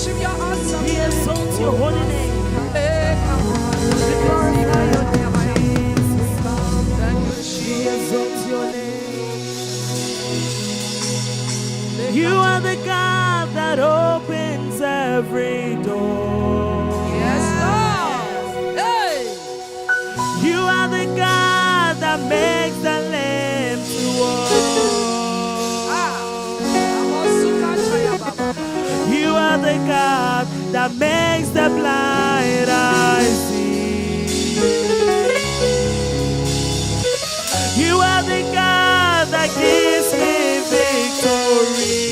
worship your awesome We exalt your holy name. name. We glorify your name. Thank you, We Jesus. exalt your name. You are the God that opens every door. Yes, Lord. Hey. You are the God that makes the lame to Ah. walk. Amosukataya Baba. You are the God that makes the blind eyes see. You are the God that gives me victory.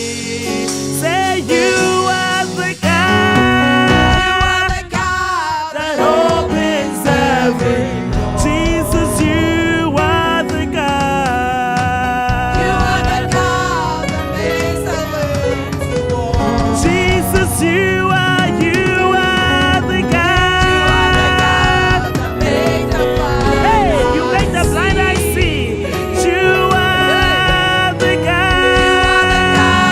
Say you are the God. You are the God That opens every door. Jesus, you are the God. You are the God that makes the lame to walk. Jesus, you are the God. You are the God that makes the blind Hey, you make the eyes blind see. eyes see. You are the God. You are the God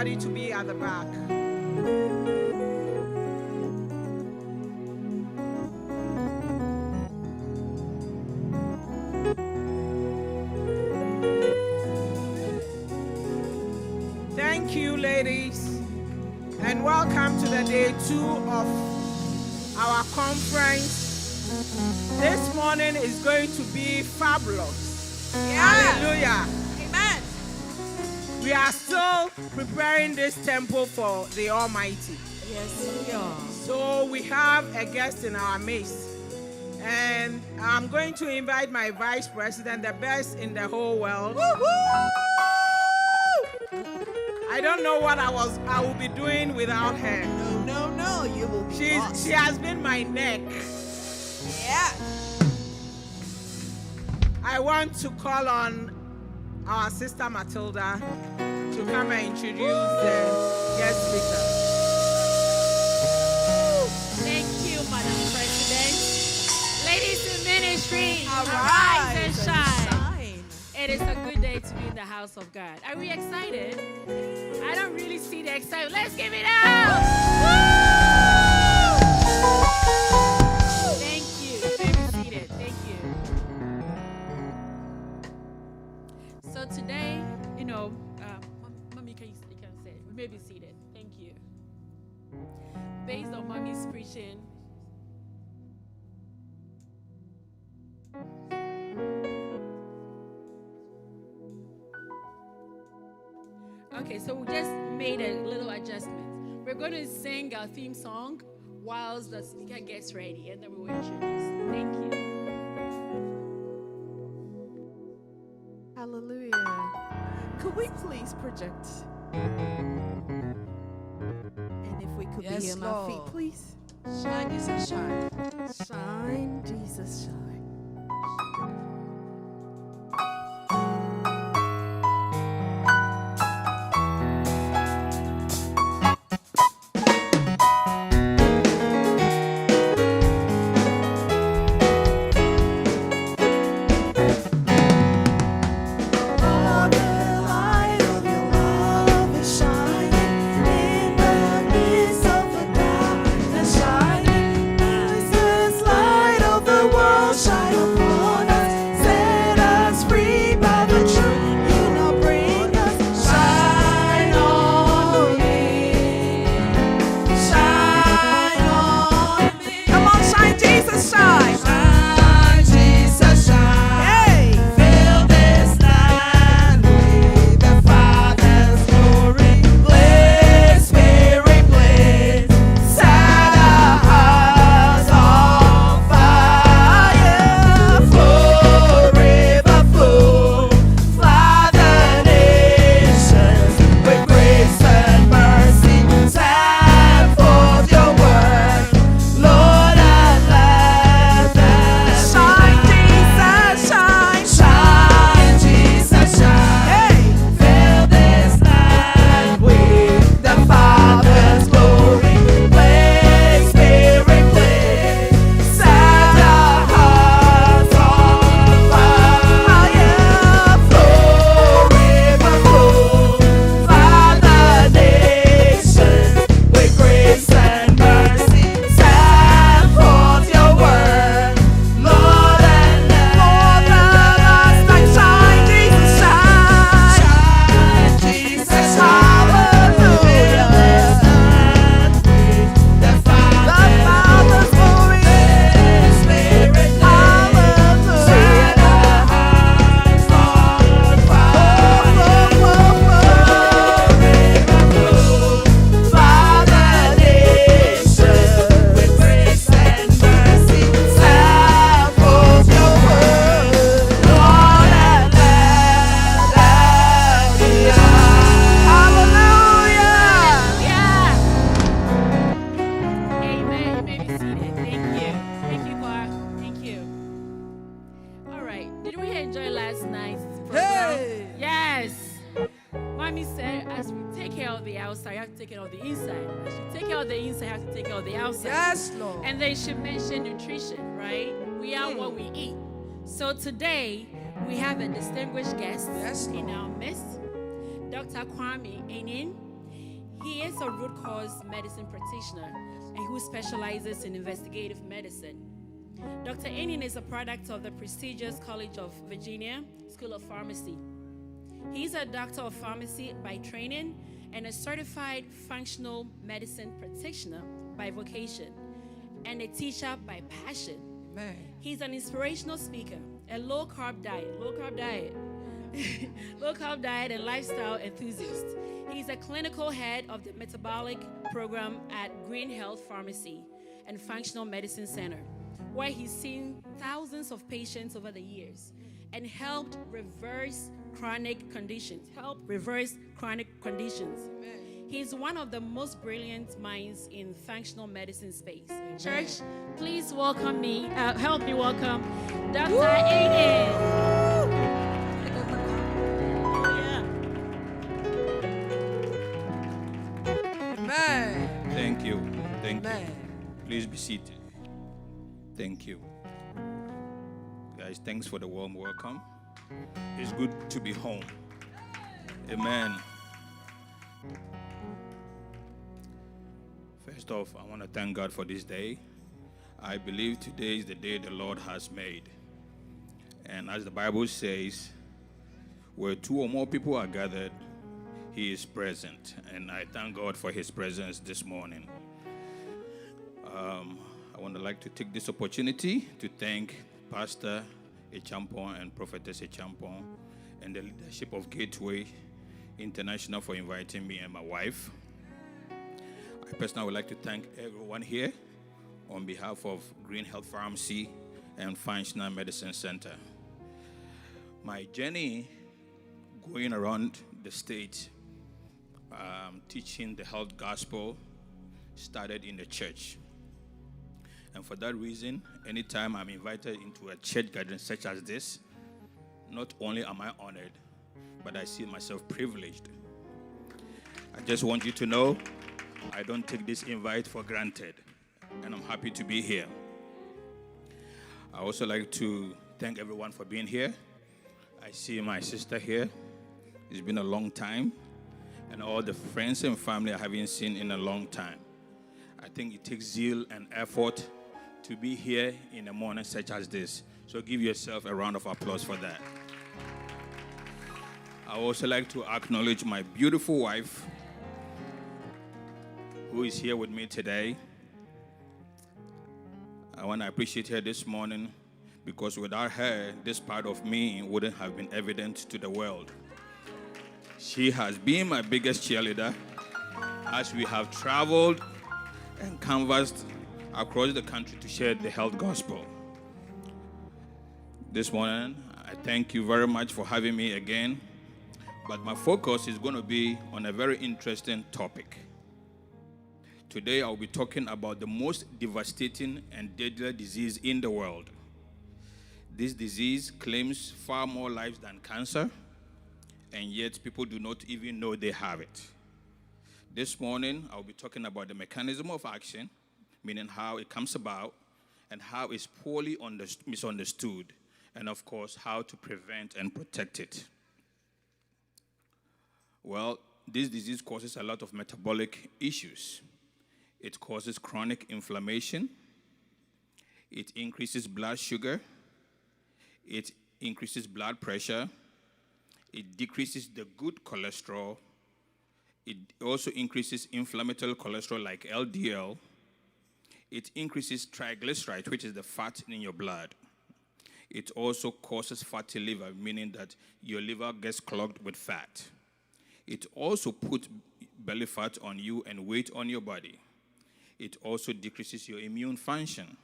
everybody to be at the back. Thank you, ladies, and welcome to the day 2 of our conference. This morning is going to be fabulous. Hallelujah. Amen. We are still preparing this temple for the Almighty. Yes, we are. So we have a guest in our midst. And I'm going to invite my vice president, the best in the whole world. I don't know what I will be doing without her. No, you will be lost. She has been my neck. Yeah. I want to call on our sister Matilda to come and introduce the guest speaker. Thank you, Madam President. Ladies in ministry, Arise and shine. It is a good day to be in the house of God. Are we excited? I don't really see the excitement. Let's give it up. Thank you. You may be seated. Thank you. So today, Mommy, you can say it. We may be seated. Thank you. Based on Mommy's preaching, okay, so we just made a little adjustment. We're going to sing our theme song whilst the speaker gets ready, and then we will introduce. Thank you. Hallelujah. Could we please project? And if we could be on our feet, please. Shine, Jesus, shine. Shine, Jesus, shine. outside, you have to take care of the inside. As you take care of the inside, you have to take care of the outside. Yes, Lord. And then she mentioned nutrition, right? We are what we eat. So today, we have a distinguished guest Yes, in Lord. our midst, Dr. Kwame Enin. He is a root cause medicine practitioner and who specializes in investigative medicine. Dr. Enin is a product of the prestigious College of Virginia School of Pharmacy. He's a doctor of pharmacy by training and a certified functional medicine practitioner by vocation and a teacher by passion. Amen. He's an inspirational speaker, a low-carb diet and lifestyle enthusiast. He's a clinical head of the metabolic program at Green Health Pharmacy and Functional Medicine Center, where he's seen thousands of patients over the years and helped reverse chronic conditions. He's one of the most brilliant minds in functional medicine space. Church, please help me welcome Dr. Enin. Amen. Thank you. Thank you. Amen. Please be seated. Thank you. Guys, thanks for the warm welcome. It's good to be home. Amen. First off, I want to thank God for this day. I believe today is the day the Lord has made. And as the Bible says, where two or more people are gathered, He is present. And I thank God for His presence this morning. I would like to take this opportunity to thank Pastor Echampon and Prophetess Echampon and the leadership of Gateway International for inviting me and my wife. I personally would like to thank everyone here on behalf of Green Health Pharmacy and Functional Medicine Center. My journey going around the state teaching the health gospel started in the church. And for that reason, anytime I'm invited into a church gathering such as this, not only am I honored, but I see myself privileged. I just want you to know, I don't take this invite for granted, and I'm happy to be here. I also like to thank everyone for being here. I see my sister here. It's been a long time, and all the friends and family I haven't seen in a long time. I think it takes zeal and effort to be here in a morning such as this. So give yourself a round of applause for that. I also like to acknowledge my beautiful wife who is here with me today. I want to appreciate her this morning because without her, this part of me wouldn't have been evident to the world. She has been my biggest cheerleader as we have traveled and canvassed across the country to share the health gospel. This morning, I thank you very much for having me again, but my focus is going to be on a very interesting topic. Today, I'll be talking about the most devastating and deadly disease in the world. This disease claims far more lives than cancer, and yet people do not even know they have it. This morning, I'll be talking about the mechanism of action, meaning how it comes about, and how it's poorly misunderstood, and of course, how to prevent and protect it. Well, this disease causes a lot of metabolic issues. It causes chronic inflammation. It increases blood sugar. It increases blood pressure. It decreases the good cholesterol. It also increases inflammatory cholesterol like LDL. It increases triglyceride, which is the fat in your blood. It also causes fatty liver, meaning that your liver gets clogged with fat. It also puts belly fat on you and weight on your body. It also decreases your immune function.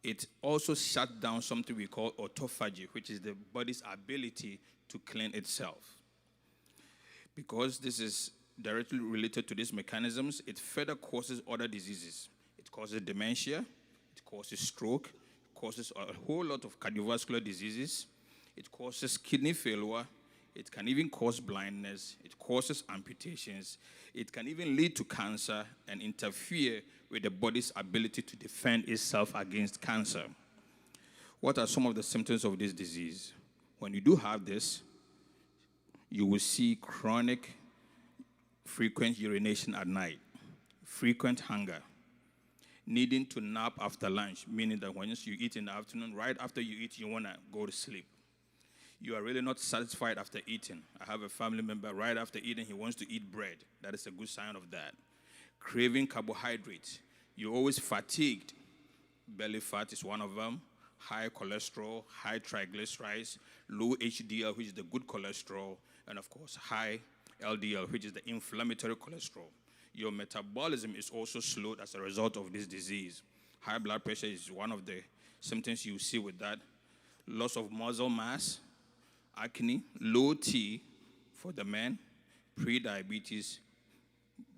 It also shuts down something we call autophagy, which is the body's ability to clean itself. Because this is directly related to these mechanisms, it further causes other diseases. It causes dementia, it causes stroke, it causes a whole lot of cardiovascular diseases, it causes kidney failure, it can even cause blindness, it causes amputations, it can even lead to cancer and interfere with the body's ability to defend itself against cancer. What are some of the symptoms of this disease? When you do have this, you will see chronic frequent urination at night, frequent hunger, needing to nap after lunch, meaning that once you eat in the afternoon, right after you eat, you want to go to sleep. You are really not satisfied after eating. I have a family member, right after eating, he wants to eat bread. That is a good sign of that. Craving carbohydrates. You're always fatigued. Belly fat is one of them. High cholesterol, high triglycerides, low HDL, which is the good cholesterol, and of course, high LDL, which is the inflammatory cholesterol. Your metabolism is also slowed as a result of this disease. High blood pressure is one of the symptoms you see with that. Loss of muscle mass, acne, low T for the men, pre-diabetes,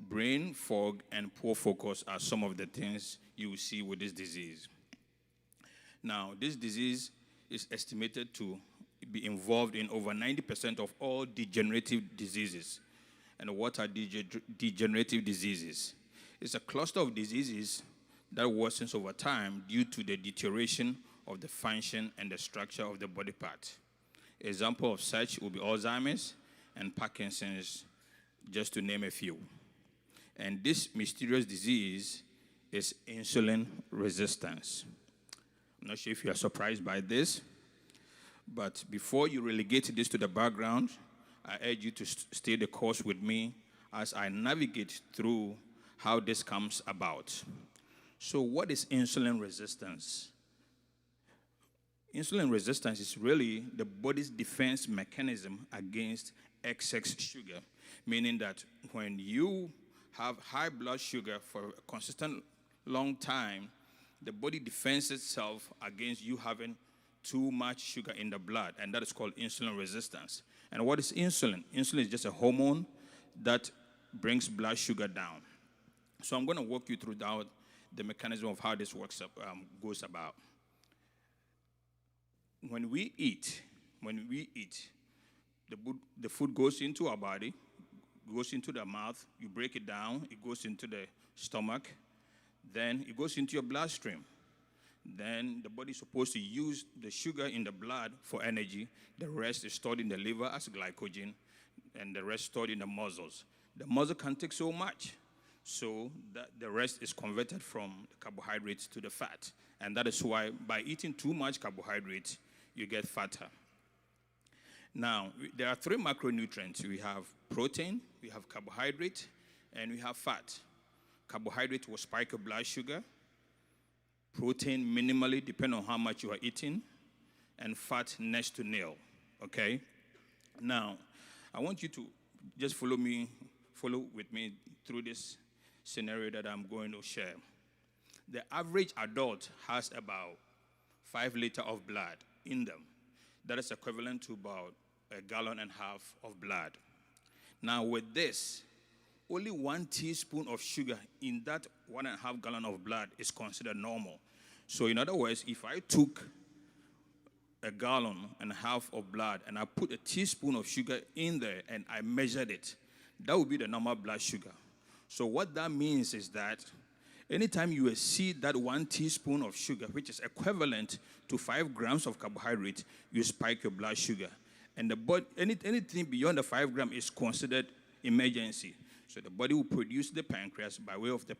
brain fog, and poor focus are some of the things you will see with this disease. Now, this disease is estimated to be involved in over 90% of all degenerative diseases. And what are degenerative diseases? It's a cluster of diseases that worsens over time due to the deterioration of the function and the structure of the body part. Example of such will be Alzheimer's and Parkinson's, just to name a few. And this mysterious disease is insulin resistance. I'm not sure if you are surprised by this, but before you relegate this to the background, I urge you to stay the course with me as I navigate through how this comes about. So what is insulin resistance? Insulin resistance is really the body's defense mechanism against excess sugar, meaning that when you have high blood sugar for a consistent long time, the body defends itself against you having too much sugar in the blood, and that is called insulin resistance. And what is insulin? Insulin is just a hormone that brings blood sugar down. So I'm going to walk you through the mechanism of how this goes about. When we eat, the food goes into our body, goes into the mouth, you break it down, it goes into the stomach, then it goes into your bloodstream. Then the body is supposed to use the sugar in the blood for energy. The rest is stored in the liver as glycogen, and the rest stored in the muscles. The muscle can take so much, so that the rest is converted from the carbohydrates to the fat. And that is why by eating too much carbohydrates, you get fatter. Now, there are three macronutrients. We have protein, we have carbohydrate, and we have fat. Carbohydrate will spike your blood sugar. Protein minimally, depending on how much you are eating. And fat next to nil, okay? Now, I want you to just follow with me through this scenario that I'm going to share. The average adult has about 5 liters of blood in them. That is equivalent to about 1.5 gallons of blood. Now, with this, only 1 teaspoon of sugar in that 1.5 gallons of blood is considered normal. So in other words, if I took 1.5 gallons of blood and I put a teaspoon of sugar in there and I measured it, that would be the normal blood sugar. So what that means is that anytime you exceed that 1 teaspoon of sugar, which is equivalent to 5 grams of carbohydrate, you spike your blood sugar. And the body, anything beyond the 5 grams is considered emergency. So the body will produce the pancreas by way of the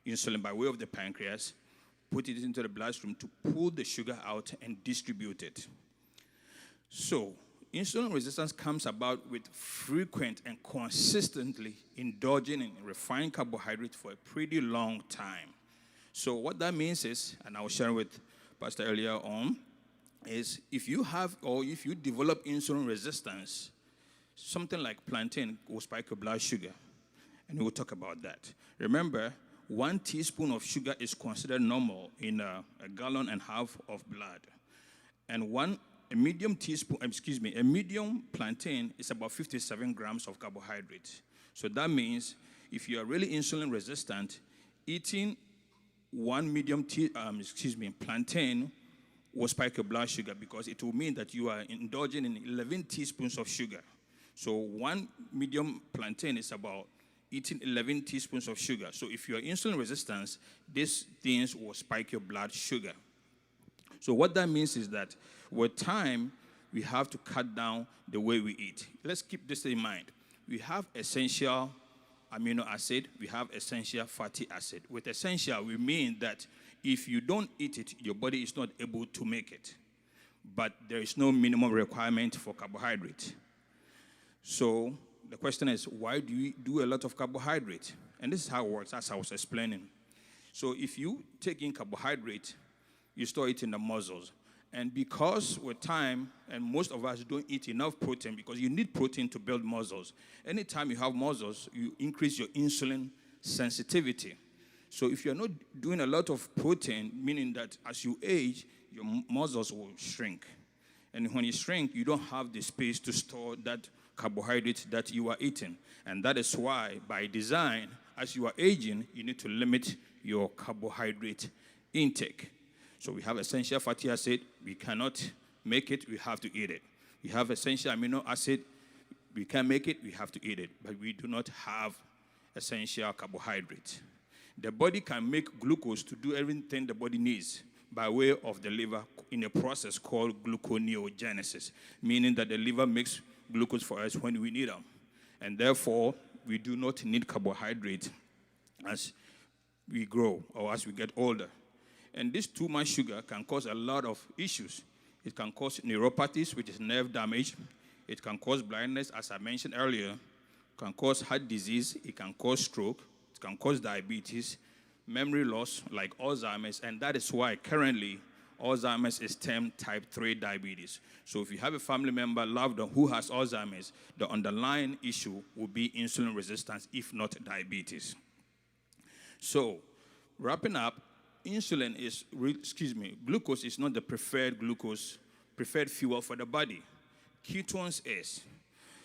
insulin by way of the pancreas, put it into the bloodstream to pull the sugar out and distribute it. So insulin resistance comes about with frequent and consistently indulging in refined carbohydrates for a pretty long time. So what that means is, and I was sharing with Pastor earlier on, is if you develop insulin resistance, something like plantain will spike your blood sugar, and we'll talk about that. Remember, 1 teaspoon of sugar is considered normal in 1.5 gallons of blood, and a medium plantain is about 57 grams of carbohydrates. So that means if you are really insulin resistant, eating 1 medium plantain will spike your blood sugar, because it will mean that you are indulging in 11 teaspoons of sugar. So 1 medium plantain is about eating 11 teaspoons of sugar. So if you are insulin resistant, these things will spike your blood sugar. So what that means is that with time, we have to cut down the way we eat. Let's keep this in mind. We have essential amino acid, we have essential fatty acid. With essential, we mean that if you don't eat it, your body is not able to make it. But there is no minimum requirement for carbohydrate. So the question is, why do you do a lot of carbohydrate? And this is how it works, as I was explaining. So if you take in carbohydrate, you store it in the muscles. And because with time, and most of us don't eat enough protein because you need protein to build muscles. Anytime you have muscles, you increase your insulin sensitivity. So if you're not doing a lot of protein, meaning that as you age, your muscles will shrink. And when you shrink, you don't have the space to store that carbohydrate that you are eating. And that is why, by design, as you are aging, you need to limit your carbohydrate intake. So we have essential fatty acid. We cannot make it. We have to eat it. We have essential amino acid. We can make it. We have to eat it. But we do not have essential carbohydrate. The body can make glucose to do everything the body needs by way of the liver in a process called gluconeogenesis, meaning that the liver makes glucose for us when we need them. And therefore, we do not need carbohydrate as we grow or as we get older. And this too much sugar can cause a lot of issues. It can cause neuropathies, which is nerve damage. It can cause blindness, as I mentioned earlier. It can cause heart disease. It can cause stroke. It can cause diabetes, memory loss, like Alzheimer's. And that is why currently Alzheimer's is termed type 3 diabetes. So if you have a family member, loved one who has Alzheimer's, the underlying issue will be insulin resistance, if not diabetes. So wrapping up, glucose is not the preferred fuel for the body. Ketones is.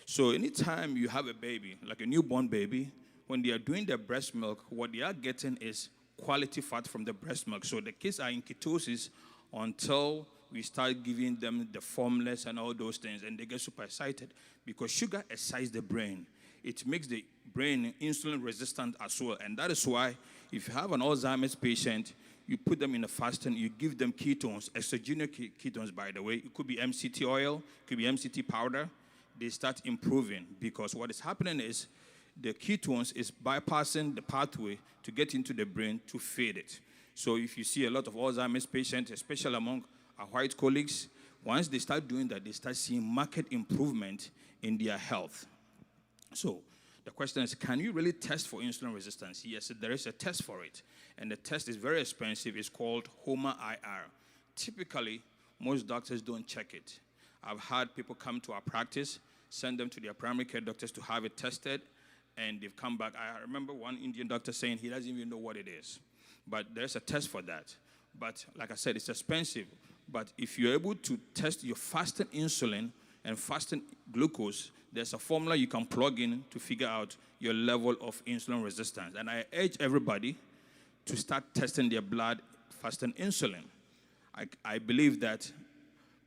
So anytime you have a baby, like a newborn baby, when they are doing their breast milk, what they are getting is quality fat from the breast milk. So the kids are in ketosis until we start giving them the formulas and all those things, and they get super excited because sugar excites the brain. It makes the brain insulin resistant as well. And that is why if you have an Alzheimer's patient, you put them in a fasting, you give them ketones, exogenous ketones, by the way. It could be MCT oil, it could be MCT powder. They start improving because what is happening is the ketones is bypassing the pathway to get into the brain to feed it. So if you see a lot of Alzheimer's patients, especially among our white colleagues, once they start doing that, they start seeing marked improvement in their health. So the question is, can you really test for insulin resistance? Yes, there is a test for it. And the test is very expensive. It's called HOMA-IR. Typically, most doctors don't check it. I've had people come to our practice, send them to their primary care doctors to have it tested, and they've come back. I remember one Indian doctor saying he doesn't even know what it is. But there's a test for that. But like I said, it's expensive. But if you're able to test your fasting insulin and fasting glucose, there's a formula you can plug in to figure out your level of insulin resistance. And I urge everybody to start testing their blood fasting insulin. I believe that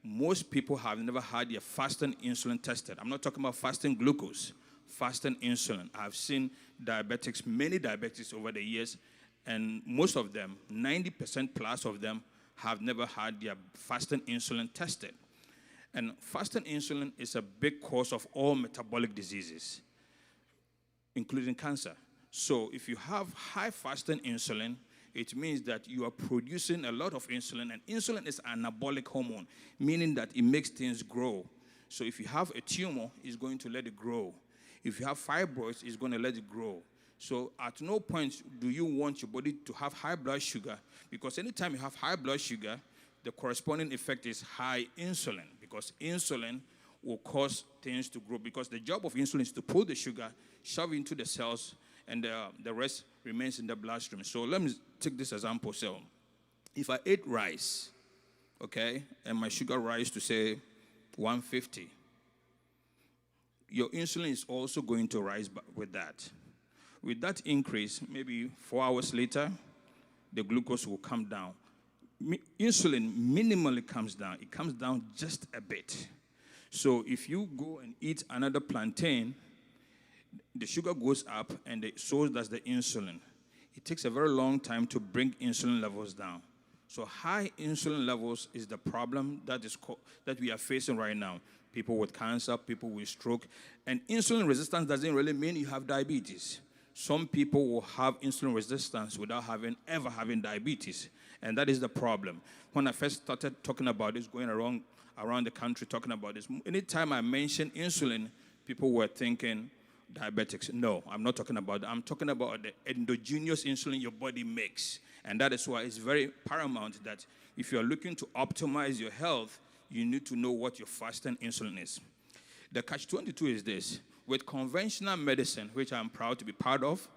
most people have never had their fasting insulin tested. I'm not talking about fasting glucose, fasting insulin. I've seen diabetics, many diabetics over the years, and most of them, 90% plus of them, have never had their fasting insulin tested. And fasting insulin is a big cause of all metabolic diseases, including cancer. So if you have high fasting insulin, it means that you are producing a lot of insulin, and insulin is an anabolic hormone, meaning that it makes things grow. So if you have a tumor, it's going to let it grow. If you have fibroids, it's going to let it grow. So at no point do you want your body to have high blood sugar, because anytime you have high blood sugar, the corresponding effect is high insulin, because insulin will cause things to grow, because the job of insulin is to pull the sugar, shove it into the cells, and the rest remains in the bloodstream. So let me take this example. So if I ate rice, okay, and my sugar rise to, say, 150, your insulin is also going to rise with that. With that increase, maybe 4 hours later, the glucose will come down. Insulin minimally comes down. It comes down just a bit. So if you go and eat another plantain, the sugar goes up, and so does the insulin. It takes a very long time to bring insulin levels down. So high insulin levels is the problem that we are facing right now. People with cancer, people with stroke. And insulin resistance doesn't really mean you have diabetes. Some people will have insulin resistance without ever having diabetes. And that is the problem. When I first started talking about this, going around the country talking about this, anytime I mentioned insulin, people were thinking diabetics. No, I'm not talking about that. I'm talking about the endogenous insulin your body makes. And that is why it's very paramount that if you're looking to optimize your health, you need to know what your fasting insulin is. The catch-22 is this. With conventional medicine, which I'm proud to be part of,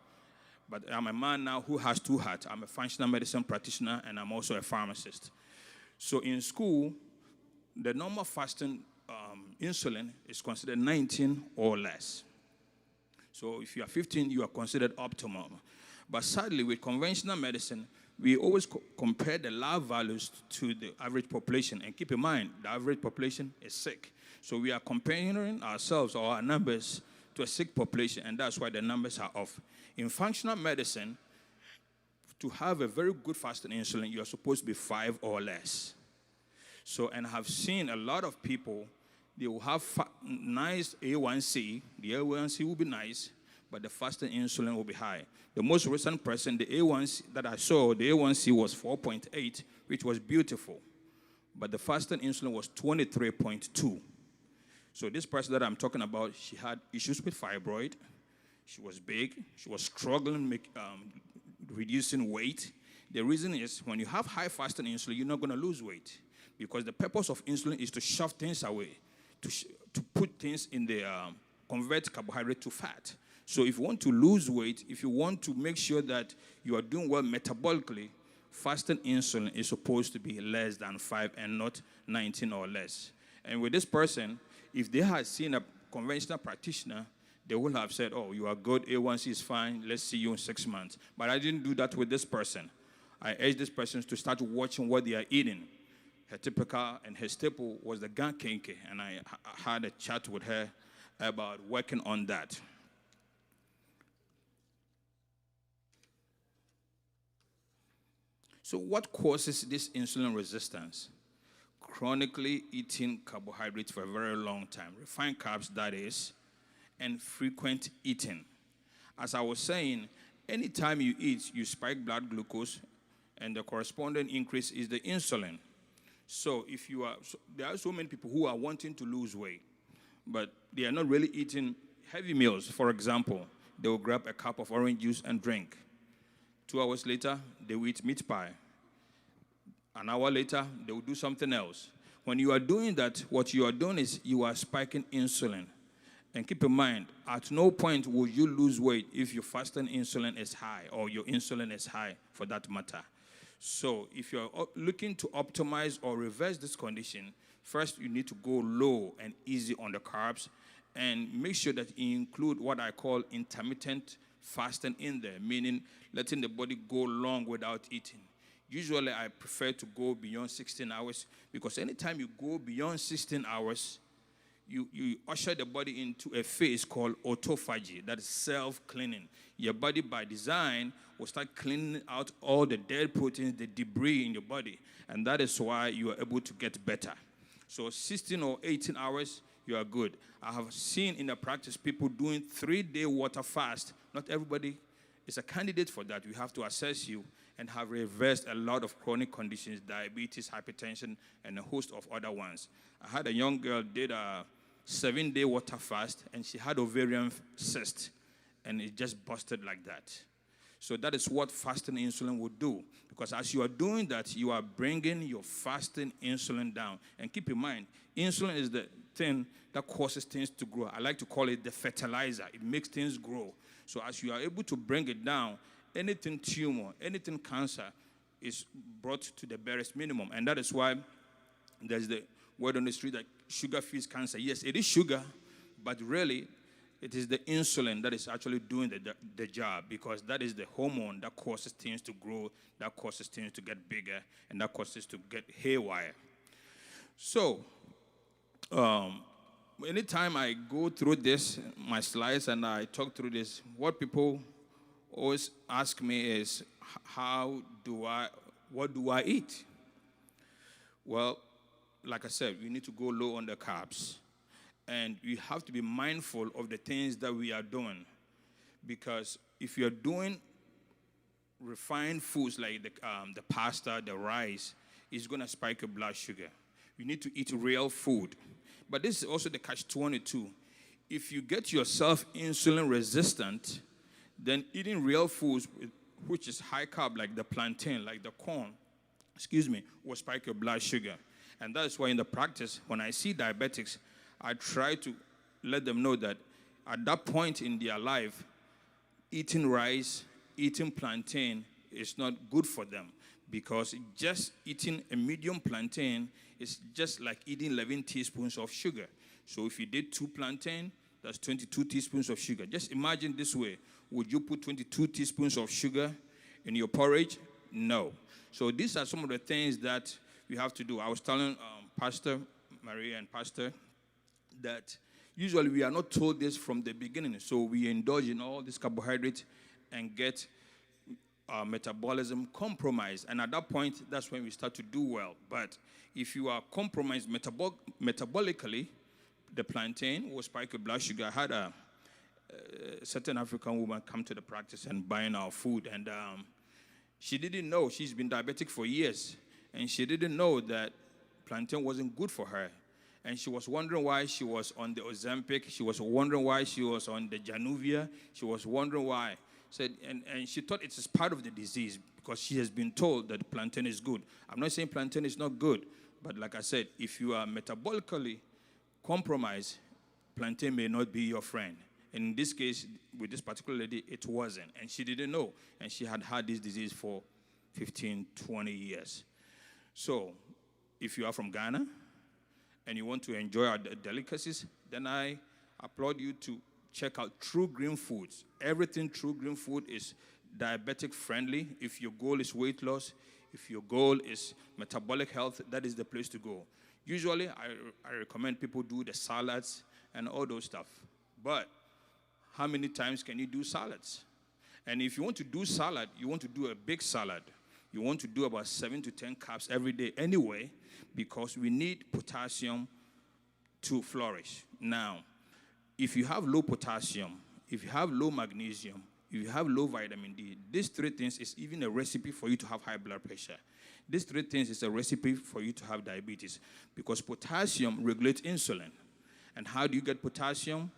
but I'm a man now who has two hats. I'm a functional medicine practitioner, and I'm also a pharmacist. So in school, the normal fasting insulin is considered 19 or less. So if you are 15, you are considered optimal. But sadly, with conventional medicine, we always compare the lab values to the average population. And keep in mind, the average population is sick. So we are comparing ourselves or our numbers to a sick population, and that's why the numbers are off. In functional medicine, to have a very good fasting insulin, you're supposed to be 5 or less. So, and I have seen a lot of people, they will have nice A1C. The A1C will be nice, but the fasting insulin will be high. The most recent person, the A1C that I saw, the A1C was 4.8, which was beautiful. But the fasting insulin was 23.2. So this person that I'm talking about, she had issues with fibroid. She was big. She was struggling reducing weight. The reason is when you have high fasting insulin, you're not going to lose weight because the purpose of insulin is to shove things away, to put things in the convert carbohydrate to fat. So if you want to lose weight, if you want to make sure that you are doing well metabolically, fasting insulin is supposed to be less than 5 and not 19 or less. And with this person, if they had seen a conventional practitioner, they would have said, oh, you are good, A1C is fine, let's see you in 6 months. But I didn't do that with this person. I urged this person to start watching what they are eating. Her typical and her staple was the gankenke, and I had a chat with her about working on that. So what causes this insulin resistance? Chronically eating carbohydrates for a very long time, refined carbs that is, and frequent eating. As I was saying, anytime you eat, you spike blood glucose, and the corresponding increase is the insulin. So there are so many people who are wanting to lose weight, but they are not really eating heavy meals. For example, they will grab a cup of orange juice and drink. 2 hours later, they will eat meat pie. An hour later, they will do something else. When you are doing that, what you are doing is you are spiking insulin. And keep in mind, at no point will you lose weight if your fasting insulin is high or your insulin is high for that matter. So if you're looking to optimize or reverse this condition, first you need to go low and easy on the carbs and make sure that you include what I call intermittent fasting in there, meaning letting the body go long without eating. Usually I prefer to go beyond 16 hours because anytime you go beyond 16 hours, you usher the body into a phase called autophagy, that is self-cleaning. Your body by design will start cleaning out all the dead proteins, the debris in your body, and that is why you are able to get better. So 16 or 18 hours, you are good. I have seen in the practice people doing 3-day water fast. Not everybody is a candidate for that. We have to assess you and have reversed a lot of chronic conditions, diabetes, hypertension, and a host of other ones. I had a young girl did a 7-day water fast, and she had ovarian cyst, and it just busted like that. So that is what fasting insulin would do, because as you are doing that, you are bringing your fasting insulin down. And keep in mind, insulin is the thing that causes things to grow. I like to call it the fertilizer. It makes things grow. So as you are able to bring it down, anything tumor, anything cancer is brought to the barest minimum. And that is why there's the word on the street that sugar feeds cancer. Yes, it is sugar, but really it is the insulin that is actually doing the job, because that is the hormone that causes things to grow, that causes things to get bigger, and that causes to get haywire. So, anytime I go through this, my slides, and I talk through this, what people always ask me is, how do I what do I eat? Well, like I said, we need to go low on the carbs. And we have to be mindful of the things that we are doing. Because if you're doing refined foods like the pasta, the rice, it's going to spike your blood sugar. You need to eat real food. But this is also the catch-22. If you get yourself insulin resistant, then eating real foods, which is high carb, like the plantain, like the corn, will spike your blood sugar. And that's why in the practice, when I see diabetics, I try to let them know that at that point in their life, eating rice, eating plantain is not good for them, because just eating a medium plantain is just like eating 11 teaspoons of sugar. So if you did 2 plantain, that's 22 teaspoons of sugar. Just imagine this way. Would you put 22 teaspoons of sugar in your porridge? No. So these are some of the things that we have to do. I was telling Pastor Maria and Pastor that usually we are not told this from the beginning. So we indulge in all these carbohydrates and get metabolism compromised. And at that point, that's when we start to do well. But if you are compromised metabolically, the plantain will spike your blood sugar. I had a certain African woman come to the practice and buying our food. And she didn't know. She's been diabetic for years. And she didn't know that plantain wasn't good for her. And she was wondering why she was on the Ozempic. She was wondering why she was on the Januvia. She was wondering why. And she thought it is part of the disease because she has been told that plantain is good. I'm not saying plantain is not good. But like I said, if you are metabolically compromised, plantain may not be your friend. And in this case, with this particular lady, it wasn't. And she didn't know. And she had had this disease for 15, 20 years. So if you are from Ghana and you want to enjoy our delicacies, then I applaud you to check out True Green Foods. Everything True Green Food is diabetic friendly. If your goal is weight loss, if your goal is metabolic health, that is the place to go. Usually, I recommend people do the salads and all those stuff. But how many times can you do salads? And if you want to do salad, you want to do a big salad. You want to do about 7 to 10 cups every day anyway, because we need potassium to flourish. Now, if you have low potassium, if you have low magnesium, if you have low vitamin D, these 3 things is even a recipe for you to have high blood pressure. These 3 things is a recipe for you to have diabetes, because potassium regulates insulin. And how do you get potassium?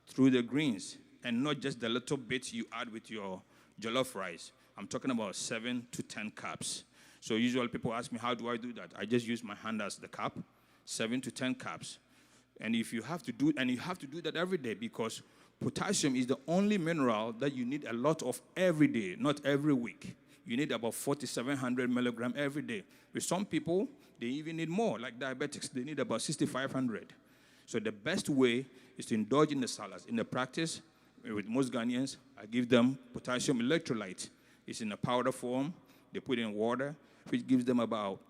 Through the greens, and not just the little bits you add with your jollof rice. I'm talking about 7 to 10 cups. So usually people ask me, how do I do that? I just use my hand as the cup, 7 to 10 cups. And if you have to do, and you have to do that every day, because potassium is the only mineral that you need a lot of every day, not every week. You need about 4,700 milligrams every day. With some people, they even need more, like diabetics. They need about 6,500. So the best way is to indulge in the salads. In the practice, with most Ghanaians, I give them potassium electrolyte. It's in a powder form. They put it in water, which gives them about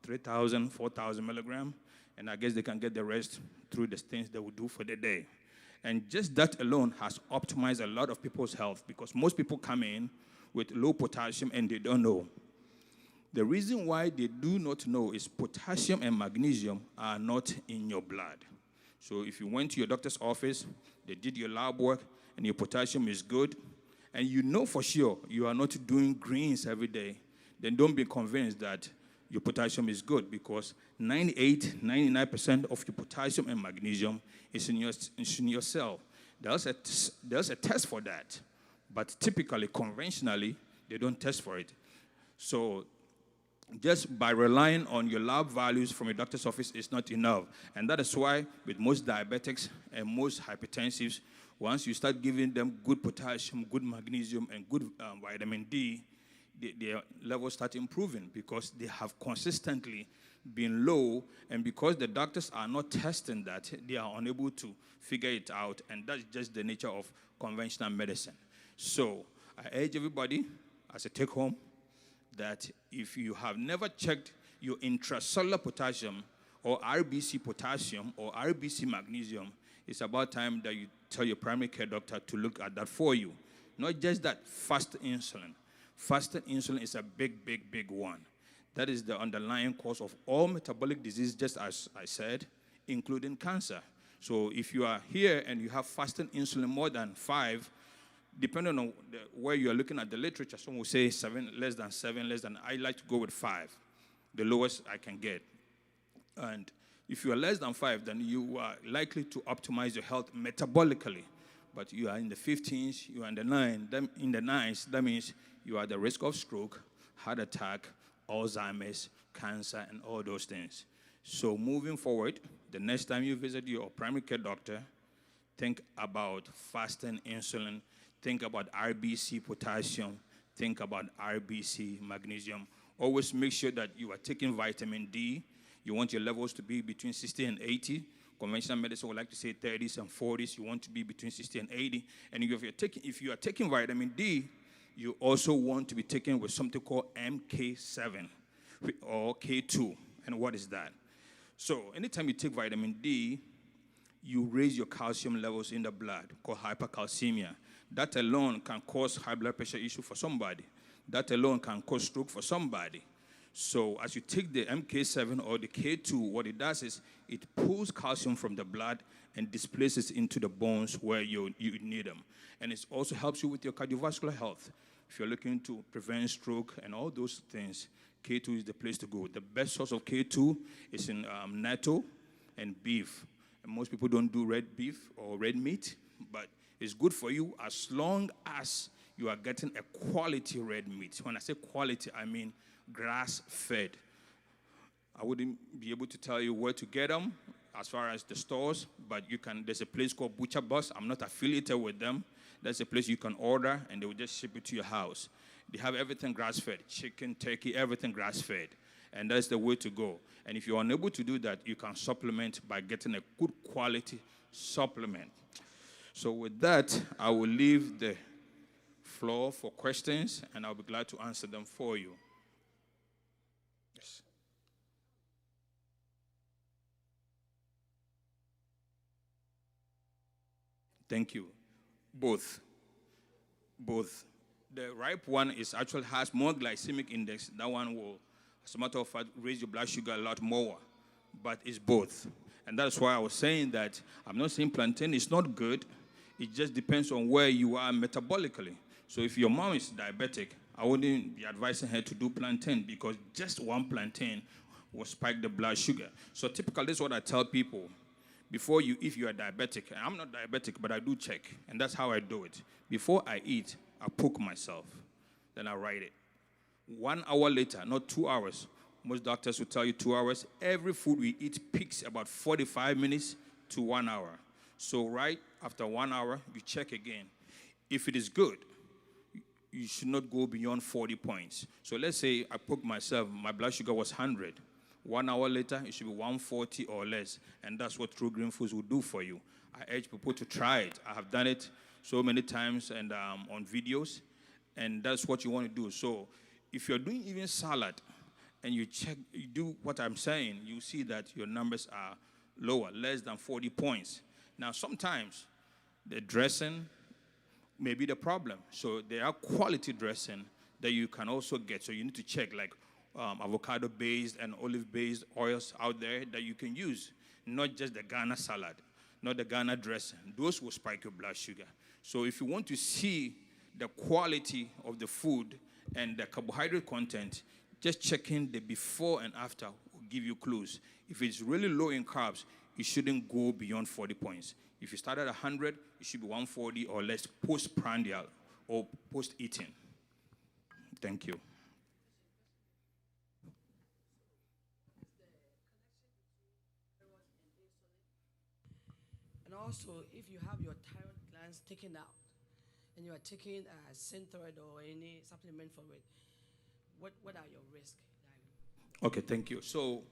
3,000, 4,000 milligrams. And I guess they can get the rest through the things they will do for the day. And just that alone has optimized a lot of people's health, because most people come in with low potassium and they don't know. The reason why they do not know is potassium and magnesium are not in your blood. So if you went to your doctor's office, they did your lab work, and your potassium is good, and you know for sure you are not doing greens every day, then don't be convinced that your potassium is good, because 99% of your potassium and magnesium is in your cell. There's a test for that, but typically, conventionally, they don't test for it. So just by relying on your lab values from your doctor's office is not enough. And that is why with most diabetics and most hypertensives, once you start giving them good potassium, good magnesium, and good vitamin D, their levels start improving, because they have consistently been low, and because the doctors are not testing that, they are unable to figure it out, and that's just the nature of conventional medicine. So I urge everybody, as a take-home, that if you have never checked your intracellular potassium or RBC potassium or RBC magnesium, it's about time that you tell your primary care doctor to look at that for you. Not just that, fasted insulin. Fasted insulin is a big, big, big one. That is the underlying cause of all metabolic disease, just as I said, including cancer. So if you are here and you have fasting insulin more than 5, depending on where you are looking at the literature, some will say 7, less than 7, less than. I like to go with 5, the lowest I can get. And if you are less than 5, then you are likely to optimize your health metabolically. But you are in the 15s, you are in the 9s, that means you are at the risk of stroke, heart attack, Alzheimer's, cancer, and all those things. So moving forward, the next time you visit your primary care doctor, think about fasting insulin, think about RBC potassium, think about RBC magnesium. Always make sure that you are taking vitamin D. You want your levels to be between 60 and 80. Conventional medicine would like to say 30s and 40s. You want to be between 60 and 80. And if you are taking vitamin D, you also want to be taken with something called MK7 or K2. And what is that? So anytime you take vitamin D, you raise your calcium levels in the blood, called hypercalcemia. That alone can cause high blood pressure issue for somebody. That alone can cause stroke for somebody. So as you take the MK7 or the K2, what it does is it pulls calcium from the blood and displaces into the bones where you need them. And it also helps you with your cardiovascular health. If you're looking to prevent stroke and all those things, K2 is the place to go. The best source of K2 is in natto and beef. And most people don't do red beef or red meat, but it's good for you as long as you are getting a quality red meat. When I say quality, I mean grass-fed. I wouldn't be able to tell you where to get them as far as the stores, but there's a place called Butcher Boss. I'm not affiliated with them. That's a place you can order, and they will just ship it to your house. They have everything grass-fed, chicken, turkey, everything grass-fed. And that's the way to go. And if you're unable to do that, you can supplement by getting a good quality supplement. So with that, I will leave the floor for questions, and I'll be glad to answer them for you. Yes. Thank you. Both. The ripe one actually has more glycemic index. That one will, as a matter of fact, raise your blood sugar a lot more. But it's both. And that's why I was saying that I'm not saying plantain is not good. It just depends on where you are metabolically. So if your mom is diabetic, I wouldn't be advising her to do plantain because just one plantain will spike the blood sugar. So typically, this is what I tell people. If you are diabetic, and I'm not diabetic, but I do check, and that's how I do it. Before I eat, I poke myself, then I write it. 1 hour later, not 2 hours. Most doctors will tell you 2 hours. Every food we eat peaks about 45 minutes to 1 hour. So right after 1 hour, you check again. If it is good, you should not go beyond 40 points. So let's say I poke myself, my blood sugar was 100. 1 hour later, it should be 140 or less. And that's what True Green Foods will do for you. I urge people to try it. I have done it so many times and on videos. And that's what you want to do. So if you're doing even salad and you do what I'm saying, you see that your numbers are lower, less than 40 points. Now, sometimes the dressing may be the problem. So there are quality dressing that you can also get. So you need to check, like avocado-based and olive-based oils out there that you can use, not just the Ghana salad, not the Ghana dressing. Those will spike your blood sugar. So if you want to see the quality of the food and the carbohydrate content, just checking the before and after will give you clues. If it's really low in carbs, you shouldn't go beyond 40 points. If you start at 100, it should be 140 or less post-prandial or post-eating. Thank you. And also, if you have your thyroid glands taken out and you are taking Synthroid or any supplement for it, what are your risks? Okay, thank you. So,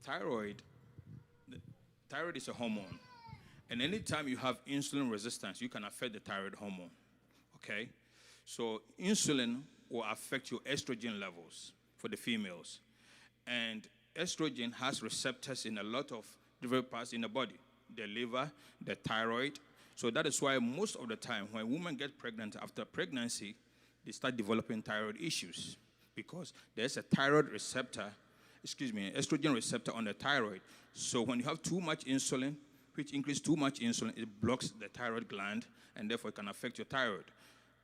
thyroid is a hormone. And anytime you have insulin resistance, you can affect the thyroid hormone. Okay? So, insulin will affect your estrogen levels for the females. And estrogen has receptors in a lot of different parts in the body. The liver, the thyroid. So that is why most of the time when women get pregnant after pregnancy, they start developing thyroid issues. because there's a thyroid receptor, estrogen receptor on the thyroid. So when you have too much insulin, which increases too much insulin, it blocks the thyroid gland, and therefore it can affect your thyroid.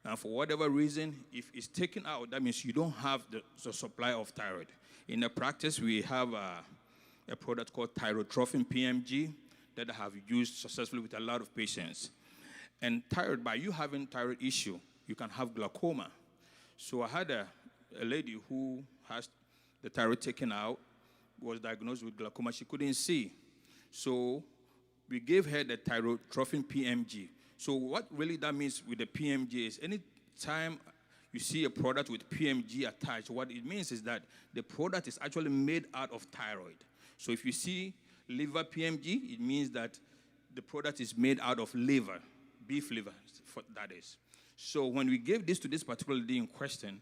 Now, for whatever reason, if it's taken out, that means you don't have the supply of thyroid. In the practice, we have a product called Thyrotrophin PMG that I have used successfully with a lot of patients. And thyroid, by you having thyroid issue, you can have glaucoma. So I had a lady who has the thyroid taken out, was diagnosed with glaucoma. She couldn't see. So we gave her the Thyrotrophin PMG. So what really that means with the PMG is any time you see a product with PMG attached, what it means is that the product is actually made out of thyroid. So if you see liver PMG, it means that the product is made out of liver, beef liver, that is. So when we gave this to this particular lady in question,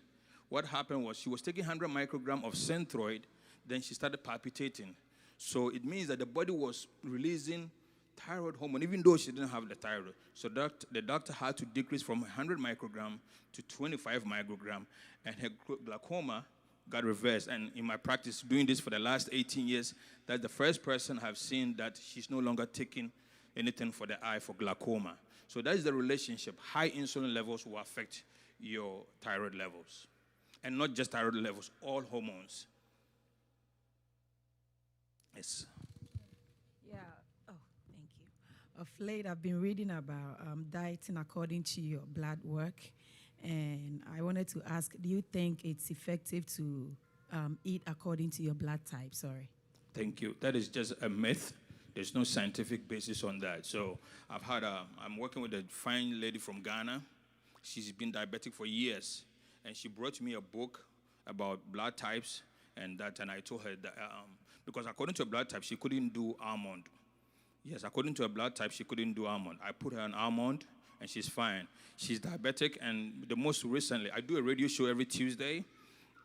what happened was she was taking 100 micrograms of Synthroid, then she started palpitating. So it means that the body was releasing thyroid hormone, even though she didn't have the thyroid. So the doctor had to decrease from 100 microgram to 25 microgram, and her glaucoma got reversed. And in my practice, doing this for the last 18 years, that's the first person I've seen that she's no longer taking anything for the eye for glaucoma. So that is the relationship. High insulin levels will affect your thyroid levels. And not just thyroid levels, all hormones. Yes. Yeah. Oh, thank you. Of late, I've been reading about dieting according to your blood work, and I wanted to ask: do you think it's effective to eat according to your blood type? Sorry. Thank you. That is just a myth. There's no scientific basis on that. So I'm working with a fine lady from Ghana. She's been diabetic for years, and she brought me a book about blood types and that, and I told her that because according to her blood type, she couldn't do almond. Yes, according to her blood type, she couldn't do almond. I put her on almond, and she's fine. She's diabetic, and the most recently, I do a radio show every Tuesday,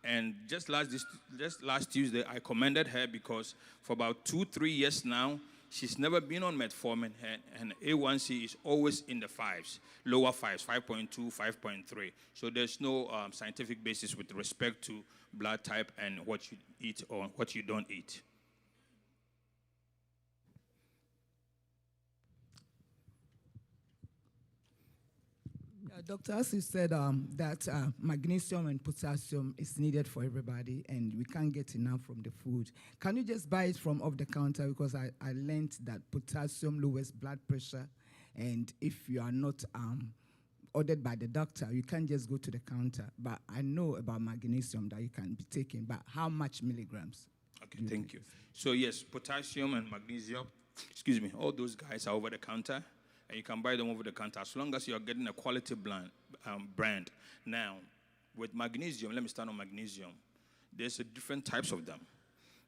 and just last Tuesday, I commended her because for about 2-3 years now, she's never been on metformin, and A1C is always in the 5s, lower 5s, 5.2, 5.3. So there's no scientific basis with respect to blood type and what you eat or what you don't eat. Doctor, as you said, that magnesium and potassium is needed for everybody, and we can't get enough from the food. Can you just buy it from off the counter? Because I learned that potassium lowers blood pressure, and if you are not ordered by the doctor, you can't just go to the counter. But I know about magnesium that you can be taking, but how much milligrams? Okay, thank you. So yes, potassium and magnesium, all those guys are over the counter. And you can buy them over the counter as long as you are getting a quality brand. Now, with magnesium, let me start on magnesium. There's different types of them.